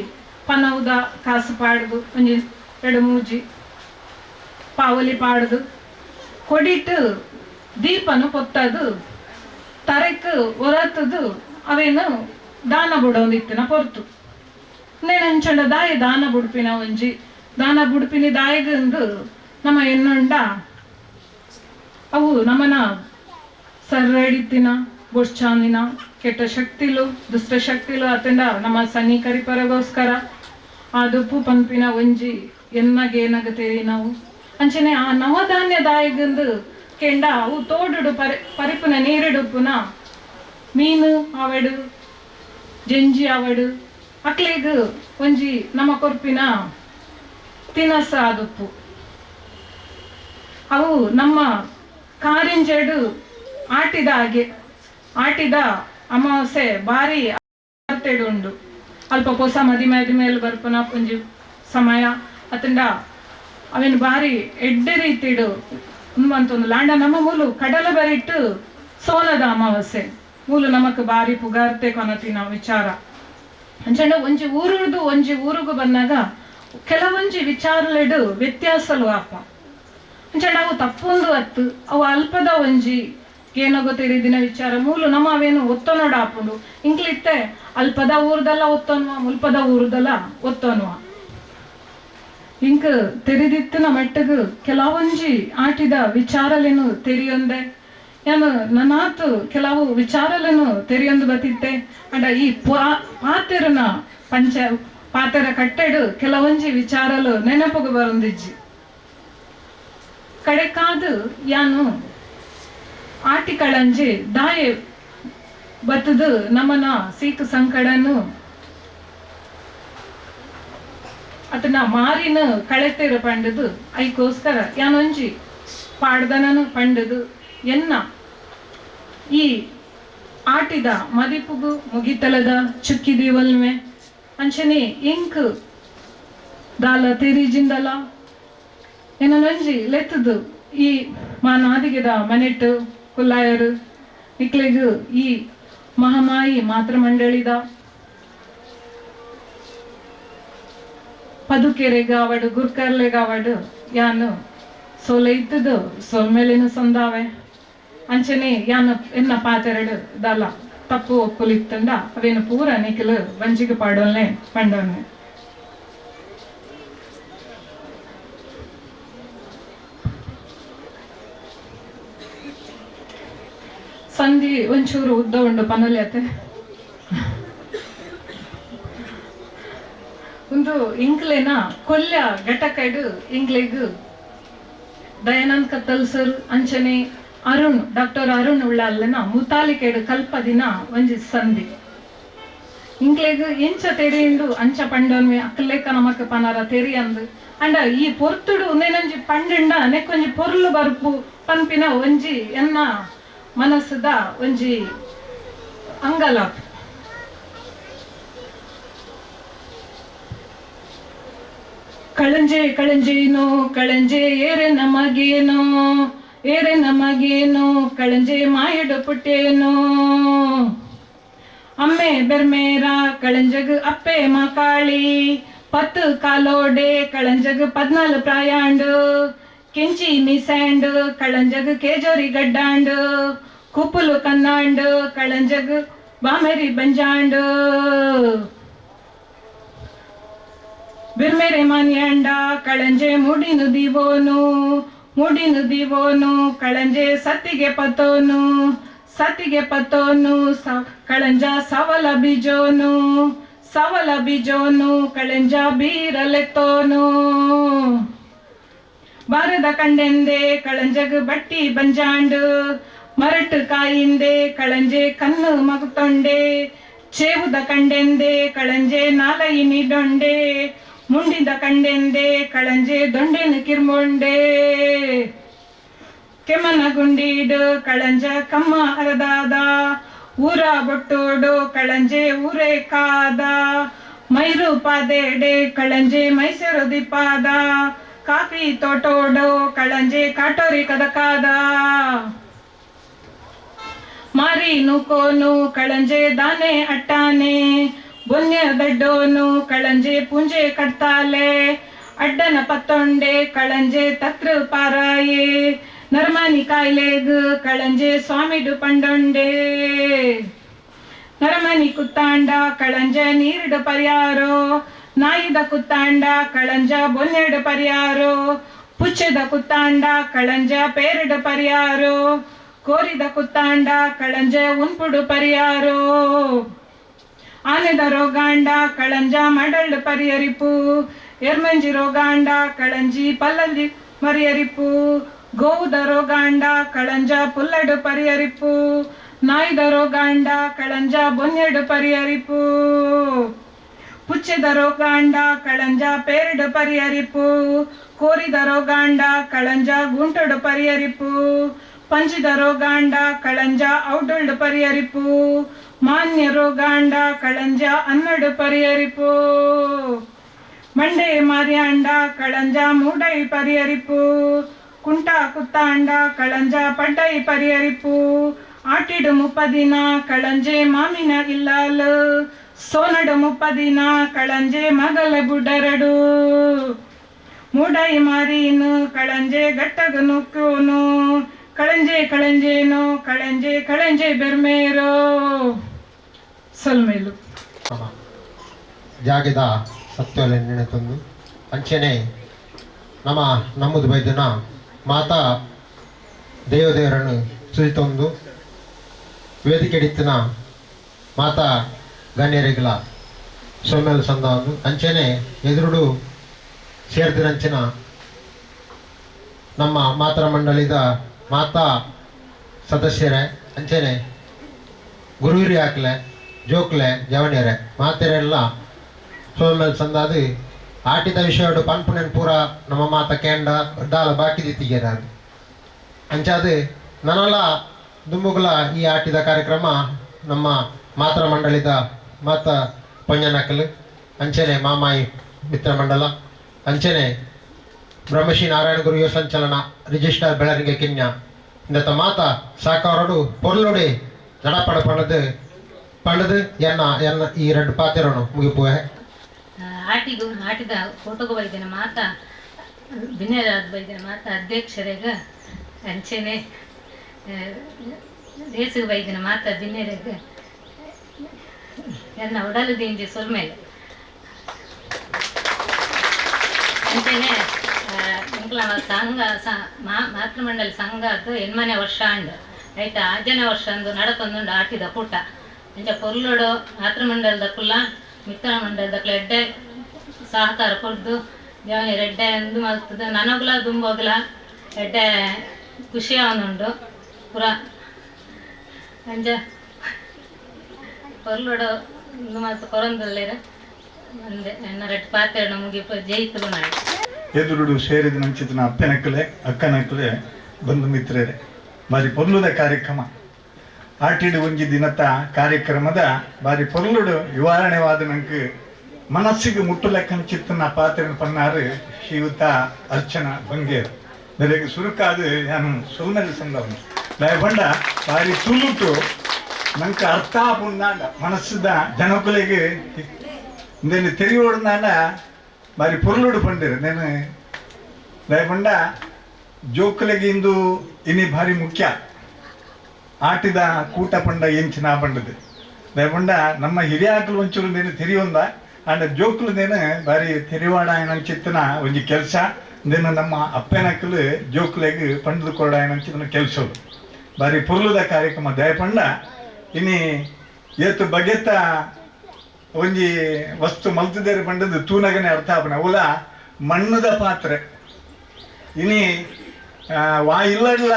ಪನೌದ ಕಾಸು ಪಾಡುದು ಒಂಜಿ 2-3 ಪಾವಲಿ ಪಾಡುದು ಕೊಡಿಟ್ಟು ದೀಪನು ಪೊತ್ತದು ತರಕ್ ಹೊರತದು ಅವೇನು ದಾನ ಬುಡೊಂದಿತ್ತಿನ ಪೊರ್ತು ನೇನಂಚಂಡ ದಾಯ ದಾನ ಬುಡ್ಪಿನ ಒಂಜಿ ದಾನ ಬುಡ್ಪಿನಿ ದಾಯಗಂದು ನಮ್ಮ ಎನ್ನುಂಡ ಅವು ನಮ್ಮನ ಸರ್ರಡಿತ್ತಿನ ಬೊಡ್ಚಾಂದಿನ ಕೆಟ್ಟ ಶಕ್ತಿಲು ದುಷ್ಟ ಶಕ್ತಿಲು ಅತಂಡ ನಮ್ಮ ಸನ್ನಿಕರಿಪರಗೋಸ್ಕರ ಆ ದುಪ್ಪು ಪಂಪಿನ ಒಂಜಿ ಎನ್ನಗೇನಗತೇರಿ ನಾವು ಅಂಚನೆ ಆ ನವಧಾನ್ಯದಾಯಗಂದು ಕೆಂಡ ಅವು ತೋಡುಡು ಪರಿಪುನ ನೀರಿಡುಪ್ಪುನ ಮೀನು ಅವಡು ಜಂಜಿ ಅವಡು ಅಕ್ಲೆಗ್ ಒಂಜಿ ನಮ್ಮ ಕೊರ್ಪಿನ ತಿನಸ ಆದುಪ್ಪು ಅವು ನಮ್ಮ ಕಾರಿಂಜೆಡು ಆಟಿದ ಅಮಾವಾಸ್ಯೆ ಬಾರಿ ಉಂಡು ಅಲ್ಪ ಹೊಸ ಮದಿಮೇಲೆ ಬರ್ಪುನ ಒಂಜಿ ಸಮಯ ಅತಂಡ ಅವೇನು ಬಾರಿ ಎಡ್ಡೆ ರೀತಿಡು ಉಂಬಂತೊಂದು ಲಾಂಡ ನಮ್ಮ ಮೂಲು ಕಡಲ ಬರಿಟ್ಟು ಸೋನದ ಅಮಾವಾಸ್ಯೆ ಮೂಲು ನಮಕ್ ಬಾರಿ ಪುಗಾರ್ತೆ ಕೊನತಿನ ವಿಚಾರ ಅಂಚಂಡ ಒಂಜಿ ಊರಿಗೂ ಬಂದಾಗ ಕೆಲವೊಂಜಿ ವಿಚಾರಲೆಡು ವ್ಯತ್ಯಾಸಲು ಆಪ ಅಂಚಂಡ ಅವು ತಪ್ಪೊಂದು ಅತ್ತು ಅವು ಅಲ್ಪದ ಒಂಜಿ ಏನೋ ಗೊತ್ತಿರಿದಿನ ವಿಚಾರ ಮೂಲು ನಮ್ಮ ಅವೇನು ಒತ್ತೊನೋಡ ಆಪುಂಡು ಇಂಕ್ಲಿತ್ತೆ ಅಲ್ಪದ ಊರ್ದಲ್ಲ ಒತ್ತೋನ್ವ ಮುಲ್ಪದ ಊರ್ದಲ್ಲ ಒತ್ತೋನ್ವ ಇಂಕ್ ತೆರಿದಿತ್ತಿನ ಮೆಟ್ಟಗು ಕೆಲವೊಂಜಿ ಆಟಿದ ವಿಚಾರಲೇನು ತೆರಿಯೊಂದೆ ಏನು ನನಾತು ಕೆಲವು ವಿಚಾರಲೇನು ತೆರಿಯೊಂದು ಬತ್ತಿತ್ತೆ ಅಂಡ ಈ ಪಾತೆರನ ಪಾತೆರ ಕಟ್ಟೆಡು ಕೆಲವೊಂಜಿ ವಿಚಾರಲು ನೆನಪುಗು ಬರೊಂದಿಜ್ಜಿ ಕಡೆಕಾದು ಯಾನು ಆಟಿಕಳಂಜಿ ದಾಯೆ ಬತ್ತದು ನಮ್ಮನ ಸೀಕು ಸಂಕಡನು ಅತನ ಮಾರಿನ ಕಳೆತೇರು ಪಂಡದು ಐಕೋಸ್ಕರ ಯಾನೊಂಜಿ ಪಾಡ್ದನನು ಪಂಡದು ಎನ್ನ ಈ ಆಟಿದ ಮದಿಪುಗು ಮುಗಿತಲದ ಚುಕ್ಕಿದೀವಲ್ಮೆ ಅಂಚನೆ ಇಂಕ್ ದಾಲ ತಿರಿಜಿಂದಲ ಏನೊಂಜಿ ಲೆತ್ತದು ಈ ಮಾನಾದಿಗೆದ ಮನೆಟ್ಟು ಕುಲ್ಲಾಯರು ಇಕ್ಲೆಗು ಈ ಮಹಾಮಾಯಿ ಮಾತೃ ಮಂಡಳಿದ ಪದುಕೆರೆಗಾವಡು ಗುರ್ಕರ್ಲೆಗಾವಡು ಯಾನು ಸೋಲೆ ಇದ್ದದು ಸೋಲ್ಮೇಲಿನ ಸಂದಾವೆ ಅಂಚನೆ ಯಾನು ಎನ್ನ ಪಾತೆರಡು ದಲ ತಪ್ಪು ಒಪ್ಪುಲಿತ್ತಂಡ ಅವೇನು ಪೂರ ನಿಖಿಲು ವಂಜಿಗೆ ಪಾಡೋಲ್ನೆ ಪಂಡೋಲ್ನೆ ಸಂಧಿ ಒಂಚೂರು ಉದ್ದ ಉಂಡು ಪನಲ್ಯತೆ ಒಂದು ಇಂಕ್ಲೆನ ಕೊಲ್ಯ ಘಟಕಡು ಇಂಗ್ಲೆಗು ದಯಾನಂದ್ ಕತ್ತಲ್ ಸರ್ ಅಂಚನೆ ಡಾಕ್ಟರ್ ಅರುಣ್ ಉಳ್ಳಾಲೆನ ಮುತಾಲಿಕೆಡು ಕಲ್ಪದಿನ ಒಂಜಿ ಸಂಧಿ ಇಂಕ್ಲೆಗ್ ಎಂಚ ತೆರಿಯುಂಡು ಅಂಚ ಪಂಡೋನ್ವೆ ಅಕ್ಕಲೇಕ ನಮಕ್ ಪನರ ತೆರಿಯಂದು ಅಂಡ ಈ ಪೊರ್ತುಡು ಉಂದೇನೊಂಜಿ ಪಂಡಿಂಡ ನೆಕ್ಕೊಂಜಿ ಪೊರ್ಲು ಬರ್ಪು ಪಂಪಿನ ಒಂಜಿ ಎನ್ನ ಮನಸ್ಸುದ ಒಂಜಿ ಅಂಗಲಾಪ್ ಕಳಂಜೇನೋ ಕಳಂಜೆ ಏರೆ ನಮಗೇನೋ ಕಳಂಜೆ ಮಾಯಡು ಪುಟ್ಟೇನೋ ಅಮ್ಮೆ ಬೆರ್ಮೇರ ಕಳಂಜಗ್ ಅಪ್ಪೆ ಮಕಾಳಿ 10 ಕಾಲೋಡೆ ಕಳಂಜಗ್ 14 ಪ್ರಾಯಾಂಡು ಕೆಂಚಿ ಮಿಸ್ಯಾಂಡು ಕಳಂಜಗ್ ಕೇಜೋರಿ ಗಡ್ಡಾಂಡು ಕುಪ್ಪುಲು ಕನ್ನಾಂಡು ಕಳಂಜಗ್ ಬಾಮೆರಿ ಬಂಜಾಂಡು ಬಿರ್ಮೆರೆ ಮಾನ್ಯಾಂಡ ಕಳಂಜೆ ಮುಡಿನು ದಿವೋನು ಕಳಂಜೆ ಸತ್ತಿಗೆ ಪತೋನು ಕಳಂಜ ಸವಲ ಬೀಜೋನು ಕಳಂಜ ಬೀರಲೆತ್ತೋನು ಬಾರದ ಕಂಡೆಂದೆ ಕಳಂಜಗ್ ಬಟ್ಟಿ ಬಂಜಾಂಡು ಮರಟು ಕಾಯಿಂದೆ ಕಳಂಜೆ ಕಣ್ಣು ಮಗುತೊಂಡೆ ಚೇವುದ ಕಂಡೆಂದೆ ಕಳಂಜೆ ನಾಲಯಿನಿ ಡೊಂಡೆ ಮುಂಡಿದ ಕಂಡೆಂದೆ ಕಳಂಜೆ ದೊಂಡೆನು ಕಿರ್ಮೊಂಡೆ ಕೆಮ್ಮನ ಗುಂಡೀಡು ಕಳಂಜ ಕಮ್ಮ ಅರದಾದ ಊರ ಬೊಟ್ಟೋಡು ಕಳಂಜೆ ಊರೇ ಕಾದ ಮೈರು ಪಾದೇಡೆ ಕಳಂಜೆ ಮೈಸೂರು ದಿಪಾದ ಕಾಫಿ ತೋಟೋಡು ಕಳಂಜೆ ಕಾಟೋರಿ ಕದಕಾದ ಮಾರಿ ನೂಕೋನು ಕಳಂಜೆ ದಾನೆ ಅಟ್ಟಾನೆ ಬೊನ್ಯ ದಡ್ಡೋನು ಕಳಂಜೆ ಪುಂಜೆ ಕಟ್ತಾಲೆ ಅಡ್ಡನ ಪತ್ತೊಂಡೆ ಕಳಂಜೆ ತತ್ರ ಪಾರಾಯೆ ನರಮನಿ ಕಾಯ್ಲೆಗ್ ಕಳಂಜೆ ಸ್ವಾಮಿಡು ಪಂಡೊಂಡೆ ನರಮನಿ ಕುತ್ತಾಂಡ ಕಳಂಜ ನೀರಿಡು ಪರಿಯಾರೋ ನಾಯಿದ ಕುತ್ತಾಂಡ ಕಳಂಜ ಬೊನ್ನೆಡು ಪರಿಯಾರೋ ಪುಚ್ಚದ ಕುತ್ತಾಂಡ ಕಳಂಜ ಪೇರಿಡು ಪರಿಯಾರೋ ಕೋರಿದ ಕುತ್ತಾಂಡ ಕಳಂಜ ಉನ್ಪುಡು ಪರಿಯಾರೋ ಆನೆದರೋ ಗಾಂಡ ಕಳಂಜ ಮಡಳ್ಳು ಪರಿಹರಿಪು ಎರ್ಮಂಜಿರೋ ಗಾಂಡ ಕಳಂಜಿ ಪಲ್ಲಲ್ಲಿ ಮರಿಯರಿಪು ಗೋವುದರೋ ಗಾಂಡ ಕಳಂಜ ಪುಲ್ಲಡು ಪರಿಹರಿಪು ನಾಯ್ದರೋ ಗಾಂಡ ಕಳಂಜ ಬೊನ್ನೆಡು ಪರಿಹರಿಪು ಪುಚ್ಚೆದರೋ ಗಾಂಡ ಕಳಂಜ ಪೇರಡು ಪರಿಹರಿಪು ಕೋರಿದರೋ ಗಾಂಡ ಕಳಂಜ ಗುಂಟೊಡು ಪರಿಹರಿಪು ಪಂಚಿದರೋ ಗಾಂಡ ಕಳಂಜ ಔಡೊಳ್ಳು ಪರಿಹರಿಪು ಮಾನ್ಯರೋ ಗಾಂಡ ಕಳಂಜ ಅನ್ನಡು ಪರಿಹರಿಪು ಮಂಡೆ ಮಾರ್ಯಾಂಡ ಕಳಂಜ ಮೂಡೈ ಪರಿಹರಿಪು ಕುಂಟ ಕುತ್ತಾಂಡ ಕಳಂಜ ಪಡ್ಡೈ ಪರಿಹರಿಪು ಆಟಿಡು ಮುಪ್ಪದಿನ ಕಳಂಜೆ ಮಾಮಿನ ಇಲ್ಲಾಲು ಸೋನಡು ಮುಪ್ಪದಿನ ಕಳಂಜೆ ಮಗಲ ಬುಡರಡು ಮೂಡೈ ಮಾರೀನು ಕಳಂಜೆ ಗಟ್ಟಗ ನುಕ್ಕೂನು ಕಳಂಜೆ ಕಳಂಜೇನು ಕಳಂಜೆ ಕಳಂಜೆ ಬೆರ್ಮೇರೋ ಸಲ್ಮೇಲು ಜಾಗದ ಸತ್ವಲೆ ನೆನೆತಂದು ಅಂಚೆನೆ ನಮ್ಮದು ಬೈದನ ಮಾತಾ ದೇವರನ್ನು ಸುರಿತೊಂದು ವೇದಿಕೆ ಹಿಡಿತಿನ ಮಾತಾ ಗಣ್ಯರಿಗಳ ಸೊಮ್ಮೆಲು ಸಂದ ಒಂದು ಅಂಚೆನೆ ಎದುರುಡು ಸೇರ್ದಿರಂಚಿನ ನಮ್ಮ ಮಾತರ ಮಂಡಳಿದ ಮಾತಾ ಸದಸ್ಯರೇ ಅಂಚೆನೆ ಗುರುವಿರಿ ಹಾಕ್ಲೆ ಜೋಕ್ಲೆ ಜವಣಿಯರೆ ಮಾತೆರೆಲ್ಲ ಸೋಮೇಲೆ ಸಂದಾದು ಆಟಿದ ವಿಷಯ ಪನ್ಪುನೆನ್ ಪೂರ ನಮ್ಮ ಮಾತ ಕೇಂಡ ದಾಲ ಬಾಕಿ ದಿತ್ತಿಗೆರ ಅಂಚಾದು ನನಲ ದುಂಬುಗಳ ಈ ಆಟಿದ ಕಾರ್ಯಕ್ರಮ ನಮ್ಮ ಮಾತರ ಮಂಡಳಿದ ಮಾತ ಪಂಜನಕಲ್ ಅಂಚೆನೆ ಮಾಮಾಯಿ ಮಿತ್ರ ಮಂಡಲ ಅಂಚೆನೆ ಬ್ರಹ್ಮಶ್ರೀ ನಾರಾಯಣ ಗುರು ಯುವ ಸಂಚಲನ ರಿಜಿಸ್ಟರ್ ಬೆಳರಿಗೆ ಕಿನ್ಯ ಇಂದತ್ತ ಮಾತ ಸಾಕವರಡು ಪೊರ್ಲೊಡಿ ನಡಪಡ ಪಂಡದು ಎನ್ನ ಈ ಎರಡು ಪಾತೆರನು ಮುಗಿಪುವೆ ಆಟಿದ ಫೋಟೋಗ ಬೈದಿನ ಮಾತ ಬಿನ್ನೇರಾದ ಬೈದಿನ ಮಾತ ಅಧ್ಯಕ್ಷರೇಗ ಅಂಚೆನೆ ರೇಸಿಗೆ ಬೈದಿನ ಮಾತ ಬಿನ್ನೇರಾಗ ಎನ್ನ ಒಡಲು ದಿಂಜಿ ಸೊಲ್ಮೇಲೆ ಅಂಚೆನೆ ಇಂಕ್ಲ ಸಂಘ ಮಾತೃಮಂಡಲಿ ಸಂಘ ಅದು ಎನ್ಮನೆ ವರ್ಷ ಅಂಡ್ ಐತ ಆಜನೆ ವರ್ಷ ಅಂದು ನಡತೊಂದುಂಡು ಆಟಿದ ಕೂಟ ಅಂಚ ಪೊರ್ಲುಡು ಮಾತೃಮಂಡಲದ ಕುಲ್ಲ ಮಿತ್ರ ಮಂಡಲದ ಎಡ್ಡೆ ಸಹಕಾರ ಕೊಡ್ದು ದೇವನಿ ರೆಡ್ಡೆ ಎಂದು ಮಲ್ತದ ನನಗ್ಲ ದುಂಬೋಗ್ಲ ಎಡ್ಡೆ ಖುಷಿ ಅವನುಂಡು ಪುರ ಅಂಚ ಪೊರ್ಲುಡು ಮಲ್ತು ಕೊರೊಂದಲ್ಲೇರ ಒಂದೇ ನನ್ನ ರೆಡ್ ಪಾತ್ರೆ ಮುಗಿಪ ಜೈತಲು ನಾಳೆ ಎದುರುಡು ಸೇರಿದ ನಂಚಿತನ ಅಪ್ಪನಕ್ಕಲೆ ಅಕ್ಕನಕ್ಕಲೆ ಬಂಧು ಮಿತ್ರರೇ ಬಾರಿ ಪೊರ್ಲುದ ಕಾರ್ಯಕ್ರಮ ಆಟಿಡು ಒಂಜಿ ದಿನದ ಕಾರ್ಯಕ್ರಮದ ಬಾರಿ ಪೊರ್ಲುಡು ನಿವಾರಣೆವಾದ ನಂಗೆ ಮನಸ್ಸಿಗೆ ಮುಟ್ಟುಲೆಕ್ಕನ ಚಿತ್ತನ ಪಾತ್ರ ಪನ್ನಾರು ಶ್ರೀಯುತ ಅರ್ಚನಾ ಬಂಗೇರು ಬೆಲೆಗೆ ಸುರುಕಾದು ನಾನು ಸೊಲ್ಮೇಲೆ ಸಂದವನು ದಯಬಂಡ ಬಾರಿ ತುಳುಟು ನಂಗೆ ಅರ್ಥ ಪುಂದಾಂಡ ಮನಸ್ಸದ ಜನಕುಲೆಗೆ నేను తెలియడున్నాన మరి పొరలుడు పండిరు నేను లేకుండా ಜೋಕುಲೆಗೆ ಇಂದು ಇನಿ ಭಾರಿ ಮುಖ್ಯ ಆಟಿದ ಕೂಟ ಪಂಡ ಎಂಚಿನ ಪಂಡದು లేకుండా ನಮ್ಮ ಹಿರಿಯಾಕಲು ಒಂಚೂರು నేను ತೆರಿಯೊಂದ ಅಂಡ್ ಜೋಕುಲು నేను ಭಾರಿ ತೆರಿವಾಡ ಚಿತ್ತನ ಒಂಜಿ ಕೆಲಸ నేను ನಮ್ಮ ಅಪ್ಪನಕ್ಕಲು ಜೋಕುಲೆಗೆ ಪಂಡದು ಕೊಡ ಚಿತ್ತನ ಕೆಲಸದು ಭಾರಿ ಪೊರ್ಲುದ ಕಾರ್ಯಕ್ರಮ ದಯಪಂಡ ಇನಿ ಏತು ಬಗೆತ ಒಂಜಿ ವಸ್ತು ಮಲ್ತಿದ್ದೇರೆ ಪಂಡದು ತೂನಗನೆ ಅರ್ಥ ಆಪನ ಅವಲ ಮಣ್ಣದ ಪಾತ್ರೆ ಇನಿ ವಾ ಇಲ್ಲಡ್ಲ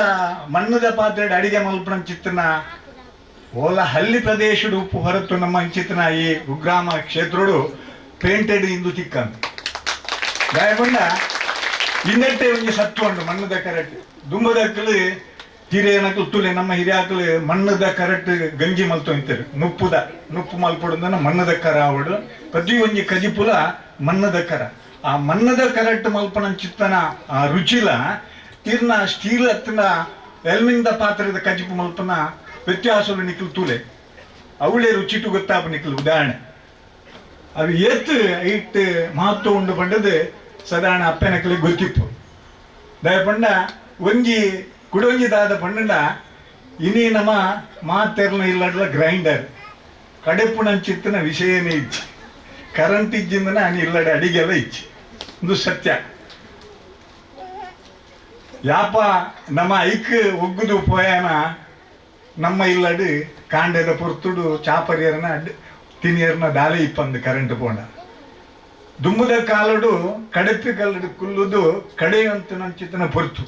ಮಣ್ಣದ ಪಾತ್ರೆ ಅಡಿಗೆ ಮಲ್ಪನ ಚಿತ್ತನ ಓಲ ಹಳ್ಳಿ ಪ್ರದೇಶಡು ಉಪ್ಪು ಹೊರತು ನಮ್ಮ ಚಿತ್ತನ ಈ ಕುಗ್ರಾಮ ಕ್ಷೇತ್ರಡು ಪೇಂಟೆಡ್ ಇಂದು ತಿಕ್ಕಂತ ಗಾಯಪಂಡ ಇನ್ನಟ್ಟೆ ಒಂಜಿ ಸತ್ವ ಉಂಟು ಮಣ್ಣದ ಕರೆಕ್ಟ್ ದುಂಬದಕ್ಕಲು ಹಿರಿಯನಕ್ಕಲು ತುಲೆ ನಮ್ಮ ಹಿರಿಯಾಕಲು ಮಣ್ಣದ ಕರೆಕ್ಟ್ ಗಂಜಿ ಮಲ್ತು ಅಂತಾರೆ ನುಪ್ಪು ಮಲ್ಪೊಡಂದನ ಮಣ್ಣದ ಕರ ಅವಡು ಪ್ರತಿ ಒಂಜಿ ಕಜಿಪುಲ ಮಣ್ಣದ ಕರ ಆ ಮಣ್ಣದ ಕರೆಕ್ಟ್ ಮಲ್ಪನ ಚಿತ್ತನ ಆ ರುಚಿಲ ತೀರ್ನ ಸ್ಟೀಲ್ ಹತ್ತಿನ ಎಲ್ಮಿಂದ ಪಾತ್ರದ ಕಜಿಪು ಮಲ್ಪನ ವ್ಯತ್ಯಾಸಗಳು ನಿಕ್ಲು ತೂಲೆ ಅವಳೇ ರುಚಿಟು ಗೊತ್ತಾಪ ನಿಕ್ಲು ಉದಾಹರಣೆ ಅವು ಏತ್ ಐಟ್ ಮಹತ್ವ ಉಂಡು ಪಂಡದು ಸಾಧಾರಣ ಅಪ್ಪನಕ್ಕಲಿಗೆ ಗೊತ್ತಿಪ್ಪು ದಯಪಂಡ ಒಂಜಿ ಕುಡೊಂಜಿ ದಾದ ಪಂಡ ಇನಿ ನಮ್ಮ ಮಾತೆರ್ನ ಇಲ್ಲಡ್ಲ ಗ್ರೈಂಡರ್ ಕಡೆಪುಣ ಚಿತ್ತನ ವಿಷಯನೇ ಇಚ್ಚಿ ಕರೆಂಟ್ ಇಜ್ಜಿಂದನ ಅನಿ ಇಲ್ಲಡೆ ಅಡಿಗೆಲ್ಲ ಇಚ್ಚಿ ಇದು ಸತ್ಯ ಯಾಪ ನಮ್ಮ ಐಕ್ ಒಗ್ಗುದು ಪೋಯಾನ ನಮ್ಮ ಇಲ್ಲಡು ಕಾಂಡೆದ ಪೊರ್ತುಡು ಚಾಪರಿಯರನ ತಿನಿಯರ್ನ ದಾಲೆ ಇಪ್ಪಂದು ಕರೆಂಟ್ ಪೋಂಡ ದುಂಬುದ ಕಾಲಡು ಕಡೆಪ್ಪಿ ಕಲ್ಲಡು ಕುಲ್ಲುದು ಕಡೆ ಅಂತ ನಂಚಿತನ ಪೊರ್ತು